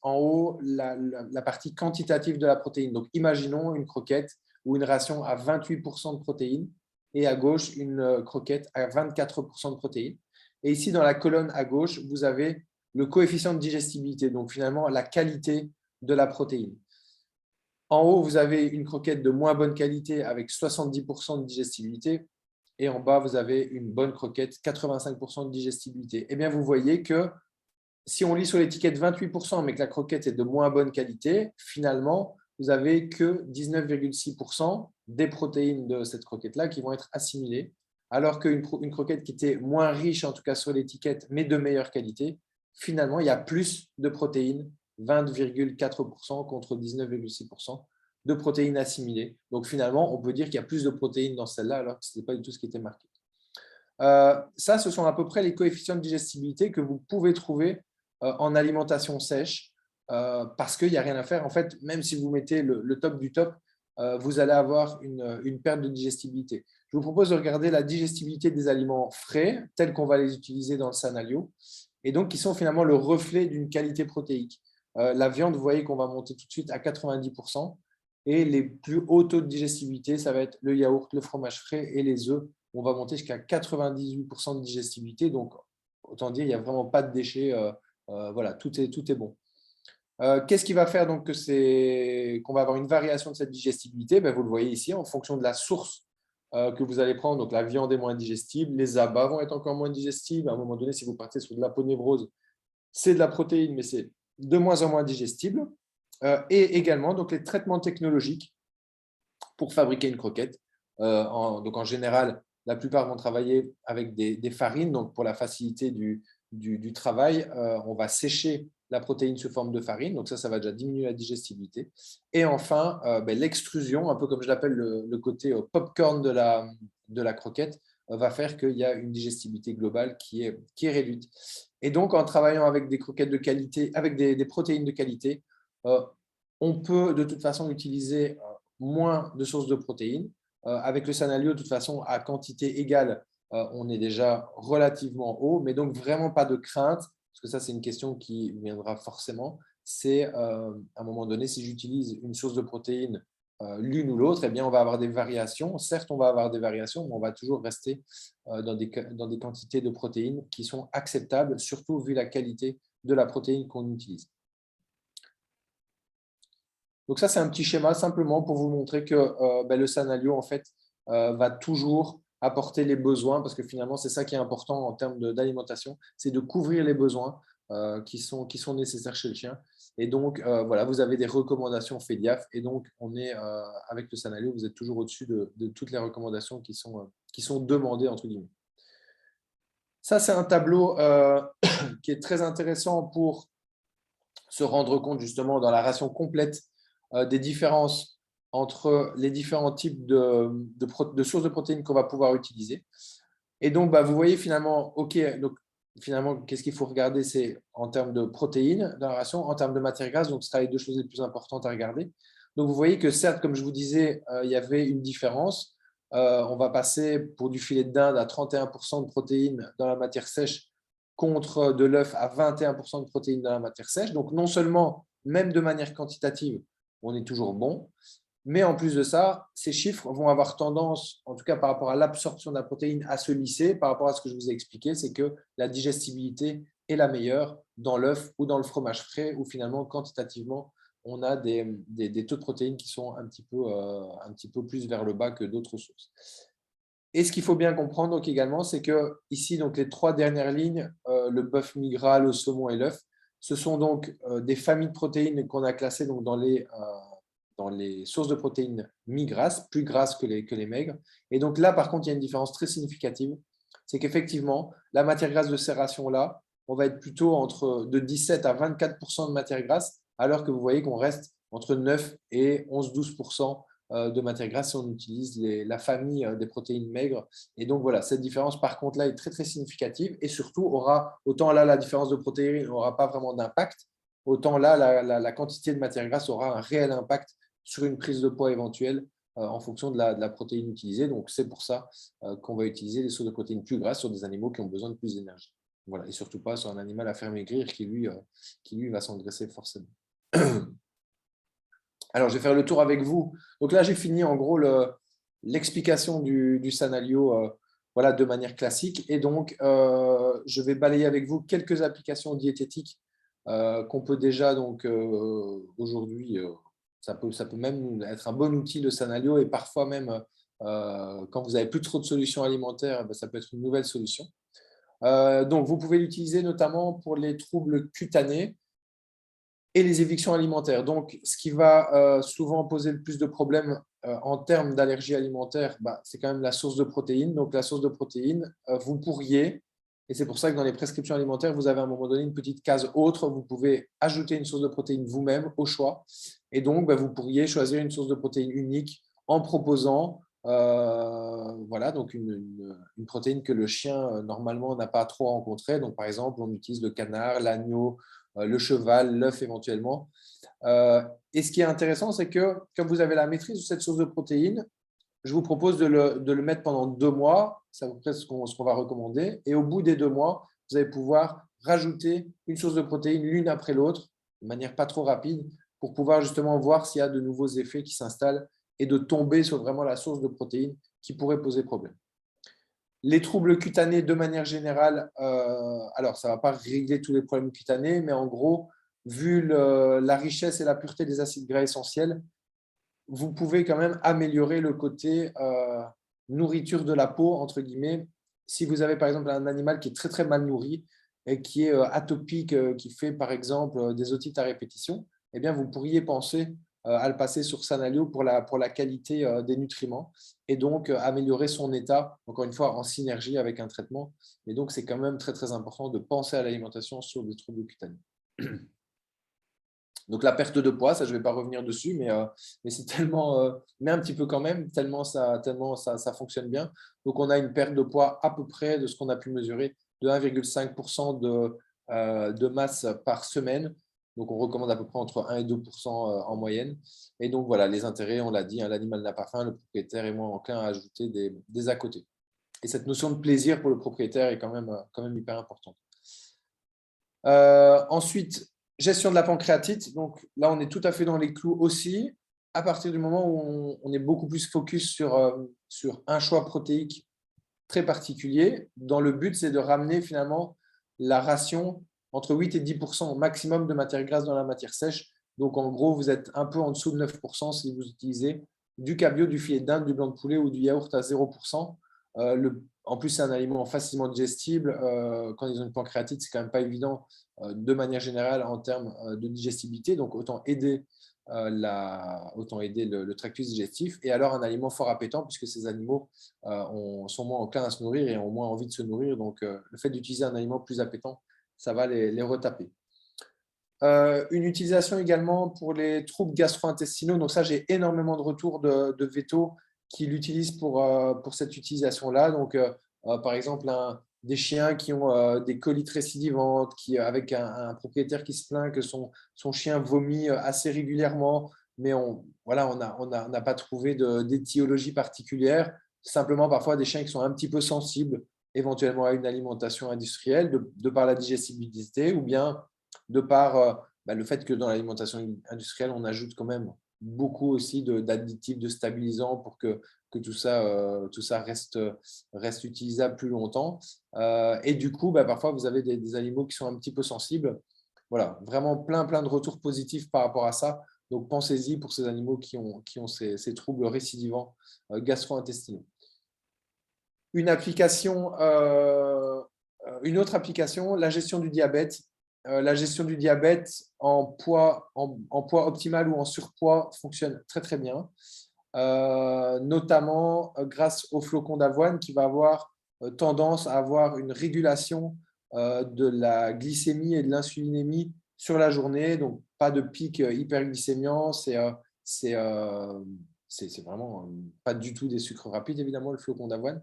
en haut la partie quantitative de la protéine. Donc, imaginons une croquette ou une ration à 28% de protéines et à gauche, une croquette à 24% de protéines. Et ici, dans la colonne à gauche, vous avez le coefficient de digestibilité, donc finalement la qualité de la protéine. En haut, vous avez une croquette de moins bonne qualité avec 70% de digestibilité et en bas, vous avez une bonne croquette, 85% de digestibilité. Eh bien, vous voyez que si on lit sur l'étiquette 28%, mais que la croquette est de moins bonne qualité, finalement, vous n'avez que 19,6% des protéines de cette croquette-là qui vont être assimilées, alors qu'une croquette qui était moins riche, en tout cas sur l'étiquette, mais de meilleure qualité, finalement, il y a plus de protéines, 20,4% contre 19,6% de protéines assimilées. Donc finalement, on peut dire qu'il y a plus de protéines dans celle-là, alors que ce n'était pas du tout ce qui était marqué. Ça, ce sont à peu près les coefficients de digestibilité que vous pouvez trouver en alimentation sèche, parce qu'il n'y a rien à faire. En fait, même si vous mettez le top du top, vous allez avoir une perte de digestibilité. Je vous propose de regarder la digestibilité des aliments frais, tels qu'on va les utiliser dans le Sanalio, et donc qui sont finalement le reflet d'une qualité protéique. La viande, vous voyez qu'on va monter tout de suite à 90%, et les plus hauts taux de digestibilité, ça va être le yaourt, le fromage frais et les œufs. On va monter jusqu'à 98% de digestibilité. Donc, autant dire, il n'y a vraiment pas de déchets. Voilà, tout est bon. Qu'est-ce qui va faire donc qu'on va avoir une variation de cette digestibilité? Vous le voyez ici, en fonction de la source que vous allez prendre. Donc, la viande est moins digestible, les abats vont être encore moins digestibles. À un moment donné, si vous partez sur de l'aponévrose, c'est de la protéine, mais c'est de moins en moins digestible. Et également, donc, les traitements technologiques pour fabriquer une croquette. Donc, en général, la plupart vont travailler avec des farines. Donc, pour la facilité du travail, on va sécher la protéine sous forme de farine. Donc, ça va déjà diminuer la digestibilité. Et enfin, l'extrusion, un peu comme je l'appelle le côté popcorn de la croquette, va faire qu'il y a une digestibilité globale qui est réduite. Et donc, en travaillant avec des croquettes de qualité, avec des protéines de qualité, on peut de toute façon utiliser moins de sources de protéines. Avec le Sanalio, de toute façon, à quantité égale, on est déjà relativement haut, mais donc vraiment pas de crainte, parce que ça, c'est une question qui viendra forcément. C'est à un moment donné, si j'utilise une source de protéines, l'une ou l'autre, eh bien, on va avoir des variations. Certes, on va avoir des variations, mais on va toujours rester dans des quantités de protéines qui sont acceptables, surtout vu la qualité de la protéine qu'on utilise. Donc ça, c'est un petit schéma simplement pour vous montrer que le Sanalio, en fait, va toujours apporter les besoins, parce que finalement, c'est ça qui est important en termes d'alimentation, c'est de couvrir les besoins qui sont nécessaires chez le chien. Et donc, voilà, vous avez des recommandations FEDIAF, et donc, on est, avec le Sanalio, vous êtes toujours au-dessus de toutes les recommandations qui sont demandées, entre guillemets. Ça, c'est un tableau qui est très intéressant pour se rendre compte justement dans la ration complète des différences entre les différents types de sources de protéines qu'on va pouvoir utiliser. Et donc, vous voyez finalement, donc finalement, qu'est-ce qu'il faut regarder? C'est en termes de protéines dans la ration, en termes de matières grasses, donc ce sera les deux choses les plus importantes à regarder. Donc, vous voyez que certes, comme je vous disais, il y avait une différence. On va passer pour du filet de dinde à 31% de protéines dans la matière sèche contre de l'œuf à 21% de protéines dans la matière sèche. Donc, non seulement, même de manière quantitative, on est toujours bon, mais en plus de ça, ces chiffres vont avoir tendance, en tout cas par rapport à l'absorption de la protéine, à se lisser par rapport à ce que je vous ai expliqué, c'est que la digestibilité est la meilleure dans l'œuf ou dans le fromage frais, où finalement, quantitativement, on a des taux de protéines qui sont un petit peu plus vers le bas que d'autres sources. Et ce qu'il faut bien comprendre donc, également, c'est que ici, donc, les trois dernières lignes, le bœuf migral, le saumon et l'œuf, ce sont donc des familles de protéines qu'on a classées donc, dans les sources de protéines mi-grasses, plus grasses que les maigres. Et donc là, par contre, il y a une différence très significative. C'est qu'effectivement, la matière grasse de ces rations-là, on va être plutôt de 17 à 24% de matière grasse, alors que vous voyez qu'on reste entre 9 et 11-12% de matière grasse si on utilise la famille des protéines maigres. Et donc voilà, cette différence par contre là est très très significative et surtout autant là la différence de protéines n'aura pas vraiment d'impact, autant là la quantité de matière grasse aura un réel impact sur une prise de poids éventuelle en fonction de la protéine utilisée. Donc c'est pour ça qu'on va utiliser des sources de protéines plus grasses sur des animaux qui ont besoin de plus d'énergie. Voilà, et surtout pas sur un animal à faire maigrir qui lui va s'engraisser forcément. Alors, je vais faire le tour avec vous. Donc là, j'ai fini en gros l'explication du Sanalio voilà, de manière classique. Et donc, je vais balayer avec vous quelques applications diététiques qu'on peut déjà, donc aujourd'hui, ça peut même être un bon outil, le Sanalio. Et parfois même, quand vous n'avez plus trop de solutions alimentaires, ça peut être une nouvelle solution. Donc, vous pouvez l'utiliser notamment pour les troubles cutanés et les évictions alimentaires. Donc, ce qui va souvent poser le plus de problèmes en termes d'allergie alimentaire, c'est quand même la source de protéines. Donc, la source de protéines, vous pourriez, et c'est pour ça que dans les prescriptions alimentaires, vous avez à un moment donné une petite case autre. Vous pouvez ajouter une source de protéines vous-même au choix. Et donc, vous pourriez choisir une source de protéines unique en proposant voilà, donc une protéine que le chien, normalement, n'a pas trop rencontrée. Donc, par exemple, on utilise le canard, l'agneau, le cheval, l'œuf éventuellement. Et ce qui est intéressant, c'est que comme vous avez la maîtrise de cette source de protéines, je vous propose de le mettre pendant 2 mois. C'est à peu près ce qu'on va recommander. Et au bout des 2 mois, vous allez pouvoir rajouter une source de protéines l'une après l'autre, de manière pas trop rapide, pour pouvoir justement voir s'il y a de nouveaux effets qui s'installent et de tomber sur vraiment la source de protéines qui pourrait poser problème. Les troubles cutanés, de manière générale, alors ça ne va pas régler tous les problèmes cutanés, mais en gros, vu la richesse et la pureté des acides gras essentiels, vous pouvez quand même améliorer le côté nourriture de la peau, entre guillemets. Si vous avez par exemple un animal qui est très très mal nourri et qui est atopique, qui fait par exemple des otites à répétition, eh bien, vous pourriez penser à le passer sur Sanaleo pour la qualité des nutriments et donc améliorer son état, encore une fois, en synergie avec un traitement. Et donc, c'est quand même très très important de penser à l'alimentation sur des troubles cutanés. Donc la perte de poids, ça je ne vais pas revenir dessus, mais c'est tellement, mais un petit peu quand même, tellement ça fonctionne bien. Donc on a une perte de poids à peu près de ce qu'on a pu mesurer de 1,5% de masse par semaine. Donc on recommande à peu près entre 1 et 2% en moyenne. Et donc voilà, les intérêts, on l'a dit, l'animal n'a pas faim, le propriétaire est moins enclin à ajouter des à côté. Et cette notion de plaisir pour le propriétaire est quand même hyper importante. Ensuite, gestion de la pancréatite. Donc là, on est tout à fait dans les clous aussi. À partir du moment où on est beaucoup plus focus sur un choix protéique très particulier, dans le but, c'est de ramener finalement la ration entre 8 et 10% maximum de matière grasse dans la matière sèche. Donc en gros, vous êtes un peu en dessous de 9% si vous utilisez du cabillaud, du filet d'Inde, du blanc de poulet ou du yaourt à 0%. En plus, c'est un aliment facilement digestible. Quand ils ont une pancréatite, c'est quand même pas évident de manière générale en termes de digestibilité. Donc, autant aider le tractus digestif. Et alors, un aliment fort appétant, puisque ces animaux sont moins enclins à se nourrir et ont moins envie de se nourrir. Donc, le fait d'utiliser un aliment plus appétant, ça va les retaper. Une utilisation également pour les troubles gastro-intestinaux. Donc ça, j'ai énormément de retours de vétos qui l'utilisent pour cette utilisation-là. Donc, par exemple, des chiens qui ont des colites récidivantes, avec un propriétaire qui se plaint que son chien vomit assez régulièrement, mais on n'a pas trouvé d'étiologie particulière. Simplement, parfois, des chiens qui sont un petit peu sensibles éventuellement à une alimentation industrielle de par la digestibilité ou bien de par le fait que dans l'alimentation industrielle, on ajoute quand même beaucoup aussi d'additifs, de stabilisants pour que tout ça reste utilisable plus longtemps. Et du coup, parfois, vous avez des animaux qui sont un petit peu sensibles. Voilà, vraiment plein de retours positifs par rapport à ça. Donc, pensez-y pour ces animaux qui ont ces troubles récidivants gastro-intestinaux. Une autre application, la gestion du diabète. La gestion du diabète en poids optimal ou en surpoids fonctionne très très bien, notamment grâce au flocon d'avoine qui va avoir tendance à avoir une régulation de la glycémie et de l'insulinémie sur la journée, donc pas de pic hyperglycémiant, c'est vraiment pas du tout des sucres rapides, évidemment, le flocon d'avoine.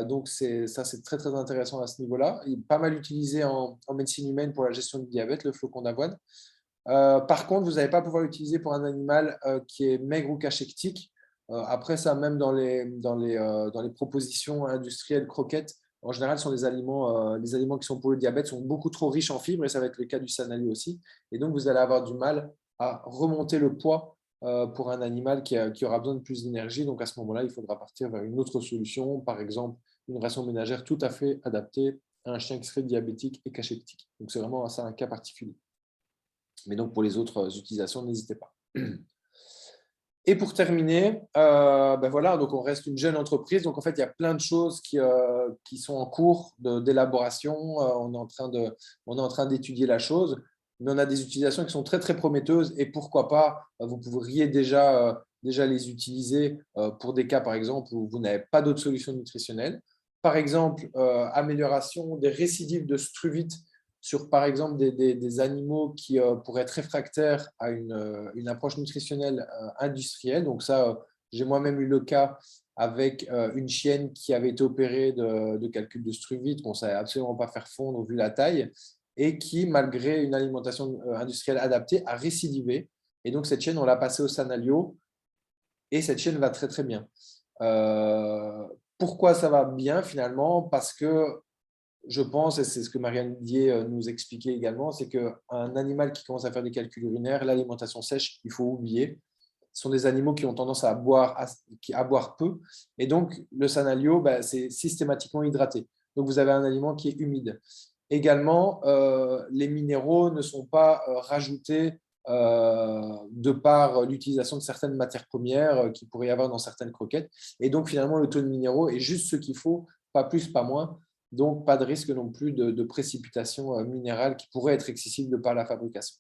Donc, c'est très, très intéressant à ce niveau-là. Il est pas mal utilisé en médecine humaine pour la gestion du diabète, le flocon d'avoine. Par contre, vous n'allez pas pouvoir l'utiliser pour un animal qui est maigre ou cachectique. Après, ça, même dans les propositions industrielles croquettes, en général, sont les aliments qui sont pour le diabète sont beaucoup trop riches en fibres, et ça va être le cas du Sanali aussi. Et donc, vous allez avoir du mal à remonter le poids pour un animal qui aura besoin de plus d'énergie. Donc, à ce moment-là, il faudra partir vers une autre solution, par exemple une ration ménagère tout à fait adaptée à un chien qui serait diabétique et cachectique. Donc, c'est vraiment ça un cas particulier. Mais donc, pour les autres utilisations, n'hésitez pas. Et pour terminer, voilà, donc on reste une jeune entreprise. Donc, en fait, il y a plein de choses qui sont en cours d'élaboration. On est en train d'étudier la chose, mais on a des utilisations qui sont très, très prometteuses. Et pourquoi pas, vous pourriez déjà les utiliser pour des cas, par exemple, où vous n'avez pas d'autres solutions nutritionnelles. Par exemple, amélioration des récidives de struvite sur, par exemple, des animaux qui pourraient être réfractaires à une approche nutritionnelle industrielle. Donc ça, j'ai moi-même eu le cas avec une chienne qui avait été opérée de calcul de struvite, qu'on ne savait absolument pas faire fondre vu la taille, et qui, malgré une alimentation industrielle adaptée, a récidivé. Et donc, cette chienne, on l'a passée au Sanalio, et cette chienne va très, très bien. Pourquoi ça va bien finalement? Parce que je pense, et c'est ce que Marianne Didier nous expliquait également, c'est qu'un animal qui commence à faire des calculs urinaires, l'alimentation sèche, il faut oublier. Ce sont des animaux qui ont tendance à boire peu. Et donc, le Sanalio, c'est systématiquement hydraté. Donc, vous avez un aliment qui est humide. Également, les minéraux ne sont pas rajoutés de par l'utilisation de certaines matières premières qu'il pourrait y avoir dans certaines croquettes. Et donc, finalement, le taux de minéraux est juste ce qu'il faut, pas plus, pas moins. Donc, pas de risque non plus de précipitation minérale qui pourrait être excessive de par la fabrication.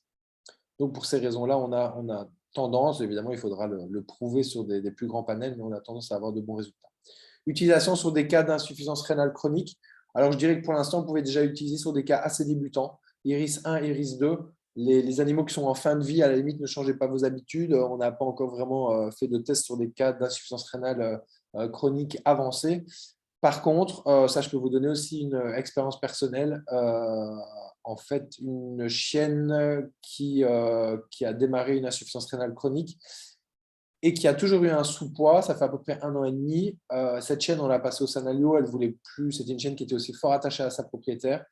Donc, pour ces raisons-là, on a tendance, évidemment, il faudra le prouver sur des plus grands panels, mais on a tendance à avoir de bons résultats. Utilisation sur des cas d'insuffisance rénale chronique. Alors, je dirais que pour l'instant, vous pouvez déjà utiliser sur des cas assez débutants, IRIS 1, IRIS 2. Les animaux qui sont en fin de vie, à la limite, ne changez pas vos habitudes. On n'a pas encore vraiment fait de tests sur des cas d'insuffisance rénale chronique avancée. Par contre, ça, je peux vous donner aussi une expérience personnelle. En fait, une chienne qui a démarré une insuffisance rénale chronique et qui a toujours eu un sous-poids, ça fait à peu près 1 an et demi. Cette chienne, on l'a passée au Sanalio, elle voulait plus. C'était une chienne qui était aussi fort attachée à sa propriétaire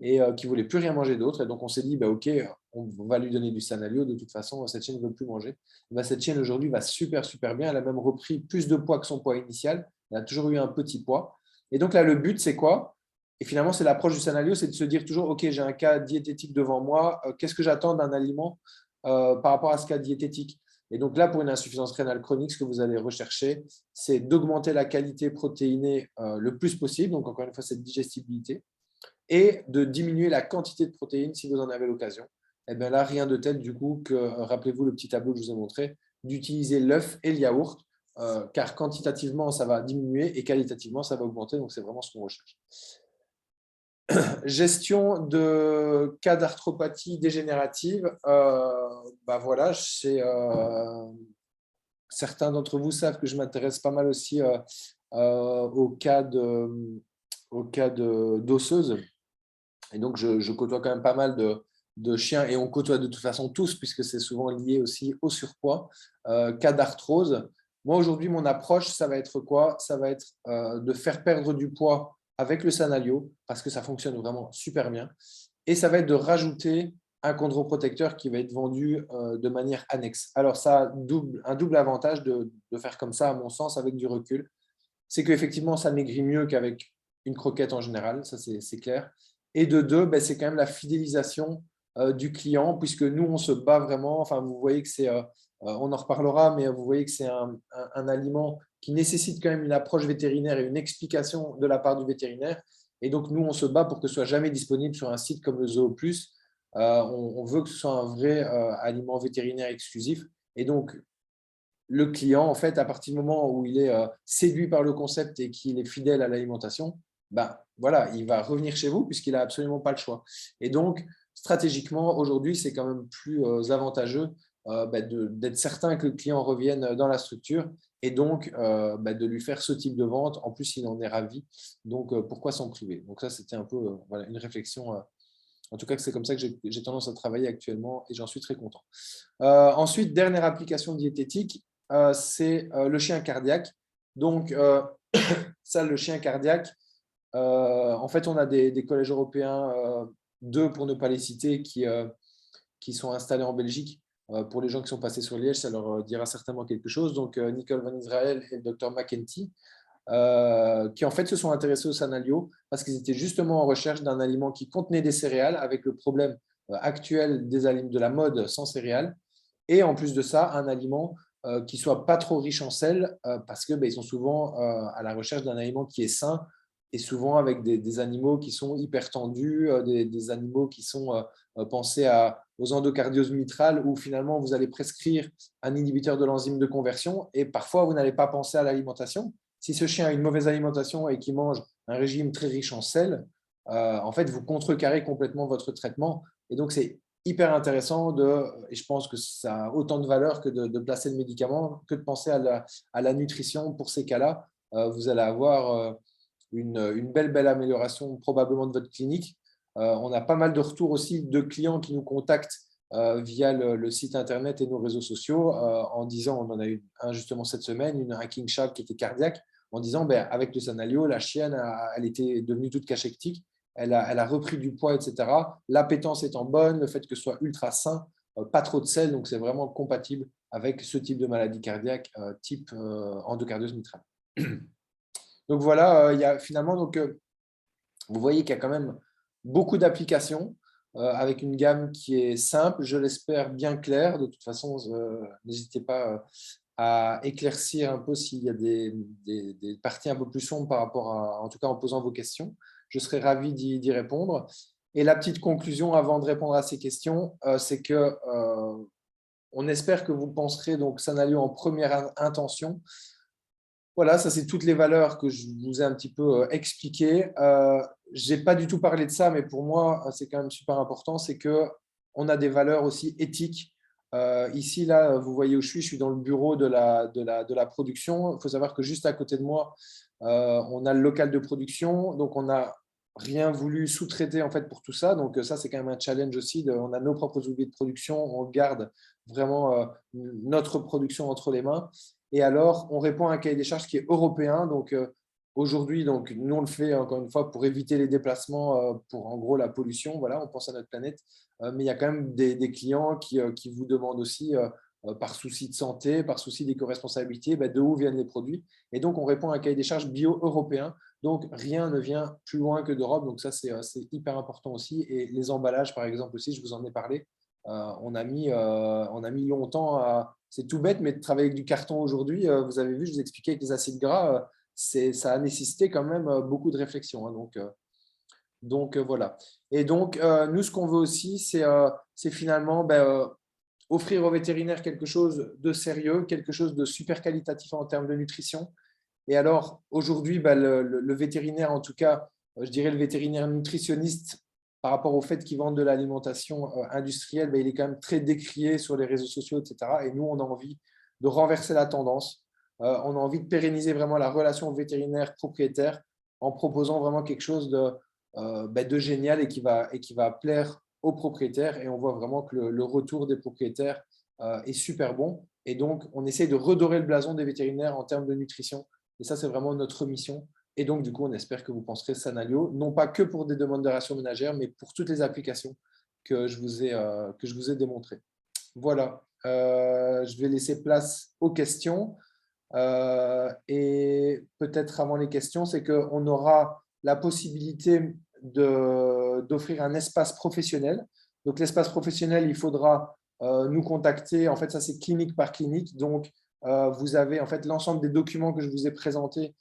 et qui voulait plus rien manger d'autre. Et donc, on s'est dit, OK, on va lui donner du Sanalio. De toute façon, cette chienne ne veut plus manger. Cette chienne, aujourd'hui, va super, super bien. Elle a même repris plus de poids que son poids initial. Elle a toujours eu un petit poids. Et donc là, le but, c'est quoi? Et finalement, c'est l'approche du Sanalio, c'est de se dire toujours, OK, j'ai un cas diététique devant moi. Qu'est-ce que j'attends d'un aliment par rapport à ce cas diététique? Et donc là, pour une insuffisance rénale chronique, ce que vous allez rechercher, c'est d'augmenter la qualité protéinée le plus possible, donc encore une fois, cette digestibilité, et de diminuer la quantité de protéines si vous en avez l'occasion. Et bien là, rien de tel du coup que, rappelez-vous le petit tableau que je vous ai montré, d'utiliser l'œuf et le yaourt, car quantitativement, ça va diminuer et qualitativement, ça va augmenter, donc c'est vraiment ce qu'on recherche. Gestion de cas d'arthropathie dégénérative. Voilà, certains d'entre vous savent que je m'intéresse pas mal aussi au cas d'osseuse. Et donc, je côtoie quand même pas mal de chiens et on côtoie de toute façon tous, puisque c'est souvent lié aussi au surpoids. Cas d'arthrose. Moi, aujourd'hui, mon approche, ça va être quoi? Ça va être de faire perdre du poids avec le Sanalio, parce que ça fonctionne vraiment super bien. Et ça va être de rajouter un chondroprotecteur qui va être vendu de manière annexe. Alors, ça a un double avantage de faire comme ça, à mon sens, avec du recul. C'est qu'effectivement, ça maigrit mieux qu'avec une croquette en général, ça c'est clair. Et de deux, c'est quand même la fidélisation du client, puisque nous, on se bat vraiment. Enfin, vous voyez que on en reparlera, mais vous voyez que c'est un aliment qui nécessite quand même une approche vétérinaire et une explication de la part du vétérinaire. Et donc, nous, on se bat pour que ce soit jamais disponible sur un site comme le Zooplus. On veut que ce soit un vrai aliment vétérinaire exclusif. Et donc, le client, en fait, à partir du moment où il est séduit par le concept et qu'il est fidèle à l'alimentation, voilà, il va revenir chez vous puisqu'il n'a absolument pas le choix. Et donc, stratégiquement, aujourd'hui, c'est quand même plus avantageux d'être certain que le client revienne dans la structure et donc de lui faire ce type de vente. En plus, il en est ravi. Donc, pourquoi s'en priver? Donc ça, c'était un peu voilà, une réflexion. En tout cas, c'est comme ça que j'ai tendance à travailler actuellement et j'en suis très content. Ensuite, dernière application diététique, c'est le chien cardiaque. Donc, ça, le chien cardiaque, en fait, on a des collèges européens, deux pour ne pas les citer, qui sont installés en Belgique. Pour les gens qui sont passés sur Liège, ça leur dira certainement quelque chose. Donc, Nicole Van Israël et le docteur McEntee, qui en fait se sont intéressés au Sanalio parce qu'ils étaient justement en recherche d'un aliment qui contenait des céréales avec le problème actuel des aliments de la mode sans céréales. Et en plus de ça, un aliment qui ne soit pas trop riche en sel, parce que ils sont souvent à la recherche d'un aliment qui est sain et souvent avec des animaux qui sont hyper tendus, des animaux qui sont pensés aux endocardioses mitrales, où finalement vous allez prescrire un inhibiteur de l'enzyme de conversion et parfois vous n'allez pas penser à l'alimentation. Si ce chien a une mauvaise alimentation et qu'il mange un régime très riche en sel, en fait, vous contrecarrez complètement votre traitement. Et donc, c'est hyper intéressant et je pense que ça a autant de valeur que de placer le médicament, que de penser à la nutrition pour ces cas-là. Vous allez avoir une belle amélioration probablement de votre clinique. On a pas mal de retours aussi de clients qui nous contactent via le site internet et nos réseaux sociaux en disant, on en a eu un justement cette semaine, un King Charles qui était cardiaque, en disant avec le Sanalio, la chienne, elle était devenue toute cachectique, elle a repris du poids, etc. L'appétence étant bonne, le fait que ce soit ultra sain, pas trop de sel, donc c'est vraiment compatible avec ce type de maladie cardiaque, type endocardiose mitrale. Donc voilà, il y a finalement, vous voyez qu'il y a quand même beaucoup d'applications avec une gamme qui est simple, je l'espère bien claire. De toute façon, n'hésitez pas à éclaircir un peu s'il y a des parties un peu plus sombres par rapport à, en tout cas en posant vos questions. Je serai ravi d'y répondre. Et la petite conclusion avant de répondre à ces questions, c'est que on espère que vous penserez donc Sanalio en première intention. Voilà, ça c'est toutes les valeurs que je vous ai un petit peu expliquées. Je n'ai pas du tout parlé de ça, mais pour moi, c'est quand même super important, c'est qu'on a des valeurs aussi éthiques. Ici, là, vous voyez où je suis dans le bureau de la production. Il faut savoir que juste à côté de moi, on a le local de production, donc on n'a rien voulu sous-traiter en fait pour tout ça. Donc ça, c'est quand même un challenge aussi. On a nos propres outils de production, on garde vraiment notre production entre les mains. Et alors, on répond à un cahier des charges qui est européen. Donc, aujourd'hui, nous, on le fait encore une fois pour éviter les déplacements, pour en gros la pollution. Voilà, on pense à notre planète. Mais il y a quand même des clients qui vous demandent aussi, par souci de santé, par souci d'éco-responsabilité, de où viennent les produits. Et donc, on répond à un cahier des charges bio-européen. Donc, rien ne vient plus loin que d'Europe. Donc, ça, c'est hyper important aussi. Et les emballages, par exemple, aussi, je vous en ai parlé. On a mis longtemps à. C'est tout bête, mais de travailler avec du carton aujourd'hui, vous avez vu, je vous expliquais avec les acides gras, ça a nécessité quand même beaucoup de réflexion. Hein, donc voilà. Et donc, nous, ce qu'on veut aussi, c'est finalement offrir aux vétérinaires quelque chose de sérieux, quelque chose de super qualitatif en termes de nutrition. Et alors, aujourd'hui, le vétérinaire, en tout cas, je dirais le vétérinaire nutritionniste, par rapport au fait qu'il vende de l'alimentation industrielle, il est quand même très décrié sur les réseaux sociaux, etc. Et nous, on a envie de renverser la tendance. On a envie de pérenniser vraiment la relation vétérinaire-propriétaire en proposant vraiment quelque chose de génial et qui va plaire aux propriétaires. Et on voit vraiment que le retour des propriétaires est super bon. Et donc, on essaie de redorer le blason des vétérinaires en termes de nutrition. Et ça, c'est vraiment notre mission. Et donc, du coup, on espère que vous penserez Sanalio, non pas que pour des demandes de ration ménagère, mais pour toutes les applications que je vous ai démontrées. Voilà. Je vais laisser place aux questions. Et peut-être avant les questions, c'est qu'on aura la possibilité d'offrir un espace professionnel. Donc, l'espace professionnel, il faudra nous contacter. En fait, ça, c'est clinique par clinique. Donc, vous avez en fait l'ensemble des documents que je vous ai présentés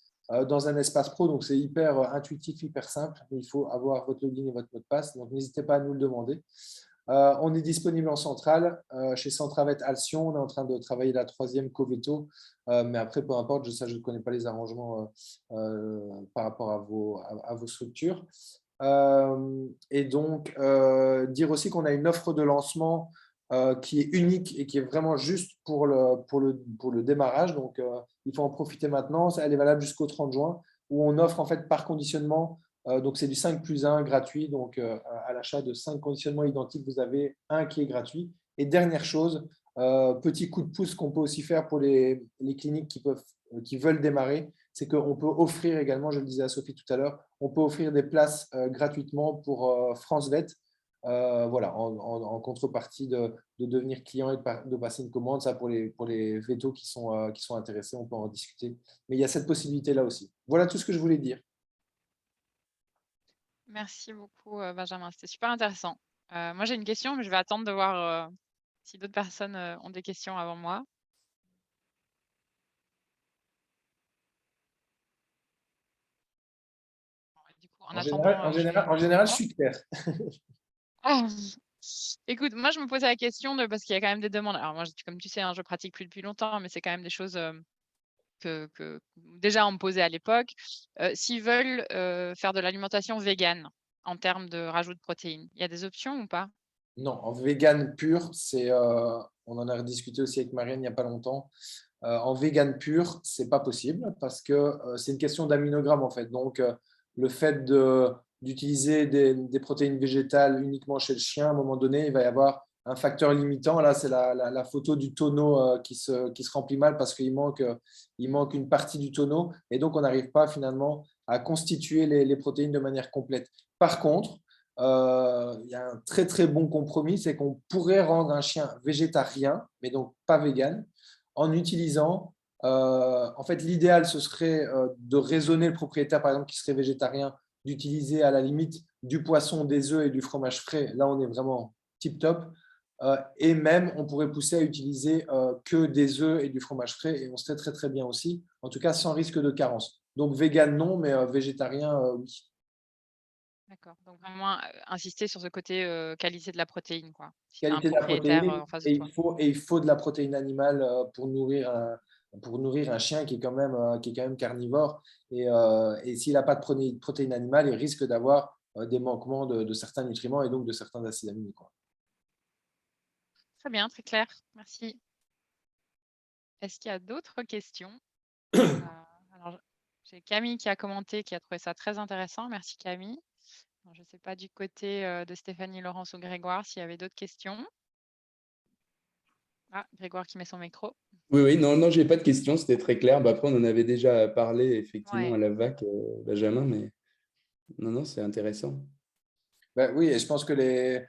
dans un espace pro. Donc, c'est hyper intuitif, hyper simple. Il faut avoir votre login et votre mot de passe. Donc, n'hésitez pas à nous le demander. On est disponible en centrale, chez Centravet Alcyon. On est en train de travailler la troisième Coveto. Mais après, peu importe, je ne connais pas les arrangements par rapport à vos structures. Et donc, dire aussi qu'on a une offre de lancement qui est unique et qui est vraiment juste pour le démarrage. Donc, il faut en profiter maintenant. Elle est valable jusqu'au 30 juin, où on offre en fait par conditionnement. Donc, c'est du 5+1 gratuit. Donc, à l'achat de 5 conditionnements identiques, vous avez un qui est gratuit. Et dernière chose, petit coup de pouce qu'on peut aussi faire pour les cliniques qui veulent démarrer, c'est qu'on peut offrir également, je le disais à Sophie tout à l'heure, on peut offrir des places gratuitement pour France Vet, voilà, en contrepartie de devenir client et de passer une commande. Ça, pour les vétos qui sont intéressés, on peut en discuter. Mais il y a cette possibilité-là aussi. Voilà tout ce que je voulais dire. Merci beaucoup, Benjamin. C'était super intéressant. Moi, j'ai une question, mais je vais attendre de voir si d'autres personnes ont des questions avant moi. en attendant, En général, je voir. suis clair. Ah, écoute, moi, je me posais la question parce qu'il y a quand même des demandes. Alors moi, comme tu sais, hein, je pratique plus depuis longtemps, mais c'est quand même des choses, que déjà on me posait à l'époque. S'ils veulent, faire de l'alimentation végane en termes de rajout de protéines, il y a des options ou pas? Non, en vegan pur, on en a rediscuté aussi avec Marianne il n'y a pas longtemps. En vegan pur, c'est pas possible parce que c'est une question d'aminogrammes en fait. Donc, le fait d'utiliser des protéines végétales uniquement chez le chien, à un moment donné, il va y avoir un facteur limitant. Là, c'est la photo du tonneau qui se remplit mal parce il manque une partie du tonneau et donc on n'arrive pas finalement à constituer les protéines de manière complète. Par contre, il y a un très très bon compromis, c'est qu'on pourrait rendre un chien végétarien, mais donc pas vegan, en utilisant, en fait, l'idéal, ce serait de raisonner le propriétaire, par exemple, qui serait végétarien, d'utiliser à la limite du poisson, des œufs et du fromage frais. Là, on est vraiment tip top. Et même, on pourrait pousser à utiliser que des œufs et du fromage frais, et on serait très très bien aussi, en tout cas sans risque de carence. Donc, vegan, non, mais végétarien, oui. D'accord, donc vraiment, insister sur ce côté, qualité de la protéine, quoi, si tu as un Qualité de la propriétaire, protéine en face de et toi. il faut de la protéine animale pour nourrir un chien qui est quand même carnivore. Et s'il n'a pas de protéine animale, il risque d'avoir des manquements de certains nutriments et donc de certains acides aminés, quoi. Très bien, très clair, merci. Est-ce qu'il y a d'autres questions? Alors, j'ai Camille qui a commenté, qui a trouvé ça très intéressant. Merci Camille. Alors, je ne sais pas du côté, de Stéphanie, Laurence ou Grégoire s'il y avait d'autres questions. Ah, Grégoire qui met son micro. Oui, oui, non, non, j'ai pas de questions, c'était très clair. Bah, après, on en avait déjà parlé effectivement Ouais. à la VAC, Benjamin, mais non, non, c'est intéressant. Ben oui, et je pense que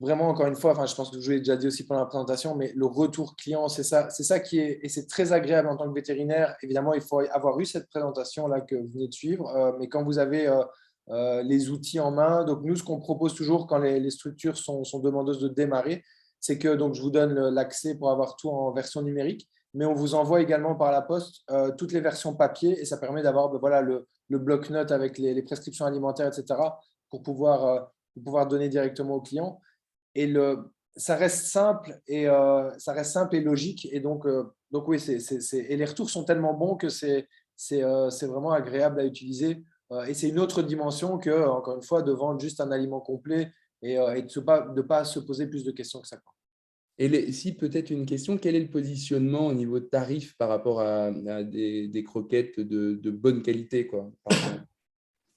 vraiment, encore une fois, enfin, je pense que je vous l'ai déjà dit aussi pendant la présentation, mais le retour client, c'est ça qui est, et c'est très agréable en tant que vétérinaire. Évidemment, il faut avoir eu cette présentation-là que vous venez de suivre, mais quand vous avez les outils en main, donc nous, ce qu'on propose toujours quand les structures sont demandeuses de démarrer, c'est que donc, je vous donne l'accès pour avoir tout en version numérique, mais on vous envoie également par la poste toutes les versions papier, et ça permet d'avoir ben, voilà, le bloc-notes avec les prescriptions alimentaires, etc., pour pouvoir donner directement au client. Et ça reste simple et logique. Et donc oui, et les retours sont tellement bons que c'est vraiment agréable à utiliser. Et c'est une autre dimension que, encore une fois, de vendre juste un aliment complet et de pas se poser plus de questions que ça, quoi. Et si peut-être une question, quel est le positionnement au niveau de tarif par rapport à des croquettes de bonne qualité, quoi, par exemple?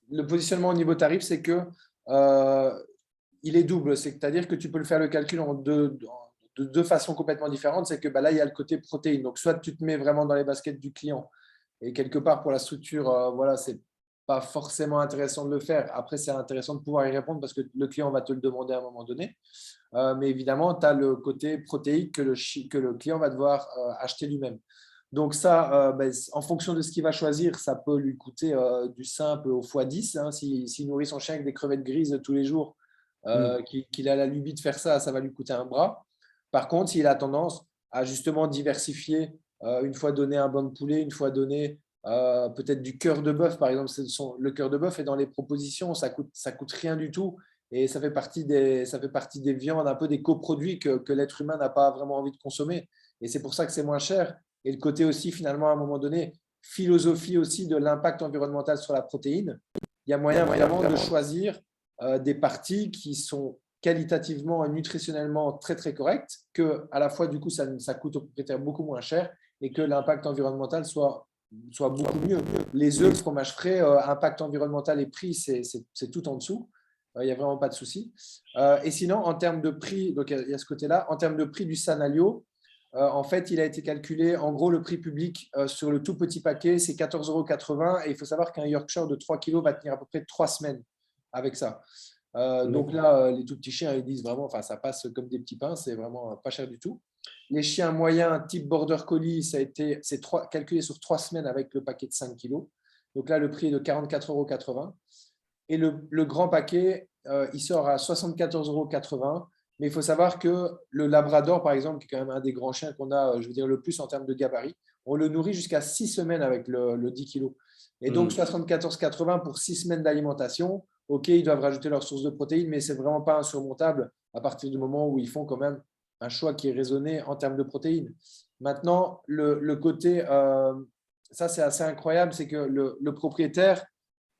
Le positionnement au niveau tarif, c'est que euh, il est double. C'est-à-dire que tu peux le faire le calcul de deux façons complètement différentes. C'est que bah, là, il y a le côté protéine. Donc, soit tu te mets vraiment dans les baskets du client et quelque part pour la structure, voilà, c'est pas forcément intéressant de le faire. Après, c'est intéressant de pouvoir y répondre parce que le client va te le demander à un moment donné. Mais évidemment, tu as le côté protéique que le client va devoir acheter lui-même. Donc ça, ben, en fonction de ce qu'il va choisir, ça peut lui coûter du simple au x10. Hein. S'il nourrit son chien avec des crevettes grises tous les jours, Hmm. qu'il a la lubie de faire ça, ça va lui coûter un bras. Par contre, s'il a tendance à justement diversifier, une fois donné un banc de poulet, une fois donné peut-être du cœur de bœuf, par exemple, le cœur de bœuf est dans les propositions, ça coûte rien du tout. Et ça fait partie des viandes, un peu des coproduits que l'être humain n'a pas vraiment envie de consommer. Et c'est pour ça que c'est moins cher. Et le côté aussi, finalement, à un moment donné, philosophie aussi de l'impact environnemental sur la protéine. Il y a moyen vraiment de choisir des parties qui sont qualitativement et nutritionnellement très, très correctes, que à la fois, du coup, ça coûte au propriétaire beaucoup moins cher et que l'impact environnemental soit beaucoup mieux. Les œufs, le fromage frais, impact environnemental et prix, c'est tout en dessous. Il n'y a vraiment pas de souci. Et sinon, en termes de prix, donc il y a ce côté-là, en termes de prix du Sanalio, en fait, il a été calculé, en gros, le prix public sur le tout petit paquet, c'est 14,80 € et il faut savoir qu'un Yorkshire de 3 kg va tenir à peu près 3 semaines avec ça. Donc D'accord. là, les tout petits chiens, ils disent vraiment, enfin, ça passe comme des petits pains, c'est vraiment pas cher du tout. Les chiens moyens, type Border Collie, c'est calculé sur 3 semaines avec le paquet de 5 kg. Donc là, le prix est de 44,80 €. Et le grand paquet, il sort à 74,80 €. Mais il faut savoir que le Labrador, par exemple, qui est quand même un des grands chiens qu'on a, je veux dire, le plus en termes de gabarit, on le nourrit jusqu'à 6 semaines avec le 10 kilos. Et donc, 74,80 pour 6 semaines d'alimentation. OK, ils doivent rajouter leur source de protéines, mais ce n'est vraiment pas insurmontable à partir du moment où ils font quand même un choix qui est raisonné en termes de protéines. Maintenant, le côté, ça c'est assez incroyable, c'est que le propriétaire,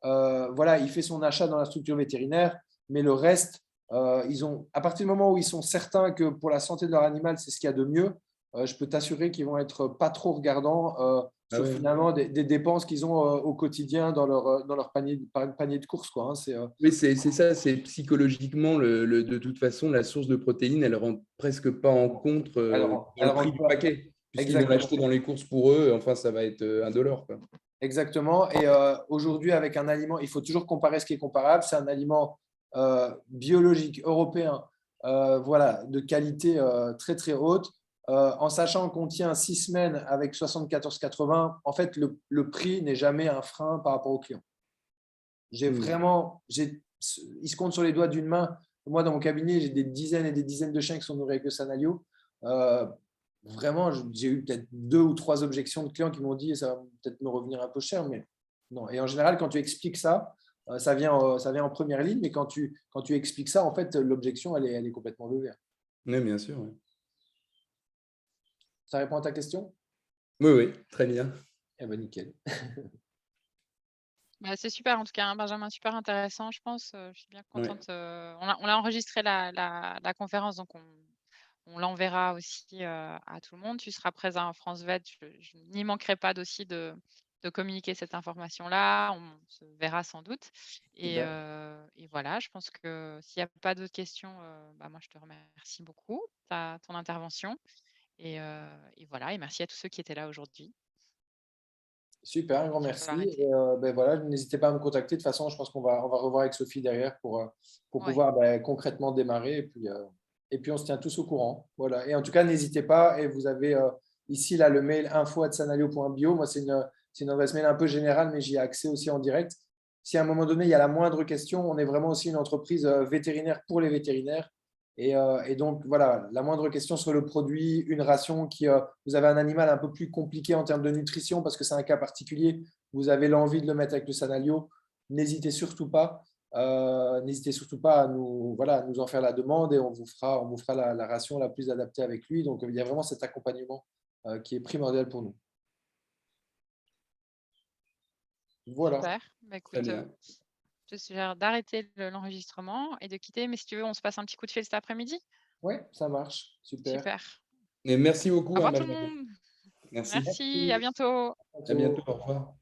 voilà, il fait son achat dans la structure vétérinaire, mais le reste, à partir du moment où ils sont certains que pour la santé de leur animal, c'est ce qu'il y a de mieux, je peux t'assurer qu'ils vont être pas trop regardants sur finalement des dépenses qu'ils ont au quotidien dans leur panier de course, quoi, hein. Oui, c'est ça, c'est psychologiquement, de toute façon, la source de protéines, elle ne rentre presque pas en compte dans le prix du paquet, puisqu'ils vont l'acheter dans les courses pour eux, enfin, ça va être indolore, quoi. Exactement. Et aujourd'hui, avec un aliment, il faut toujours comparer ce qui est comparable. C'est un aliment biologique européen, voilà, de qualité très très haute, en sachant qu'on tient 6 semaines avec 74,80. En fait, le prix n'est jamais un frein par rapport au client. Il se compte sur les doigts d'une main. Moi, dans mon cabinet, j'ai des dizaines et des dizaines de chiens qui sont nourris avec le Sanalio. Vraiment, j'ai eu peut-être 2 ou 3 objections de clients qui m'ont dit ça va peut-être me revenir un peu cher, mais non. Et en général, quand tu expliques ça, ça vient en première ligne, mais quand tu expliques ça, en fait, l'objection, elle est complètement levée. Oui, bien sûr. Oui. Ça répond à ta question? Oui, très bien. Eh ben, nickel. Bah, c'est super en tout cas, hein, Benjamin, super intéressant, je pense. Je suis bien Ouais. contente. On a enregistré la conférence, donc on l'enverra aussi à tout le monde. Tu seras présent en France Vet. Je n'y manquerai pas aussi de communiquer cette information-là. On se verra sans doute. Et voilà, je pense que s'il n'y a pas d'autres questions, bah, moi, je te remercie beaucoup pour ton intervention. Et voilà, et merci à tous ceux qui étaient là aujourd'hui. Super, un grand Tu peux merci. l'arrêter. Et, ben voilà, n'hésitez pas à me contacter. De toute façon, je pense qu'on va revoir avec Sophie derrière pour Ouais. pouvoir concrètement démarrer. Et puis, on se tient tous au courant. Voilà. Et en tout cas, n'hésitez pas. Et vous avez ici là, le mail info@sanalio.bio. Moi, c'est une adresse mail un peu générale, mais j'y ai accès aussi en direct. Si à un moment donné, il y a la moindre question, on est vraiment aussi une entreprise vétérinaire pour les vétérinaires. Et donc, voilà, la moindre question sur le produit, une ration vous avez un animal un peu plus compliqué en termes de nutrition parce que c'est un cas particulier, vous avez l'envie de le mettre avec le Sanalio, n'hésitez surtout pas. N'hésitez surtout pas à à nous en faire la demande et on vous fera la ration la plus adaptée avec lui. Donc, il y a vraiment cet accompagnement qui est primordial pour nous. Voilà. Super. Bah, Très écoute, bien. je te suggère d'arrêter l'enregistrement et de quitter. Mais si tu veux, on se passe un petit coup de fil cet après-midi. Oui, ça marche. Super. Super. Et merci Au beaucoup, revoir tout le Benjamin. monde. Merci. Merci, à bientôt. À bientôt. Au revoir.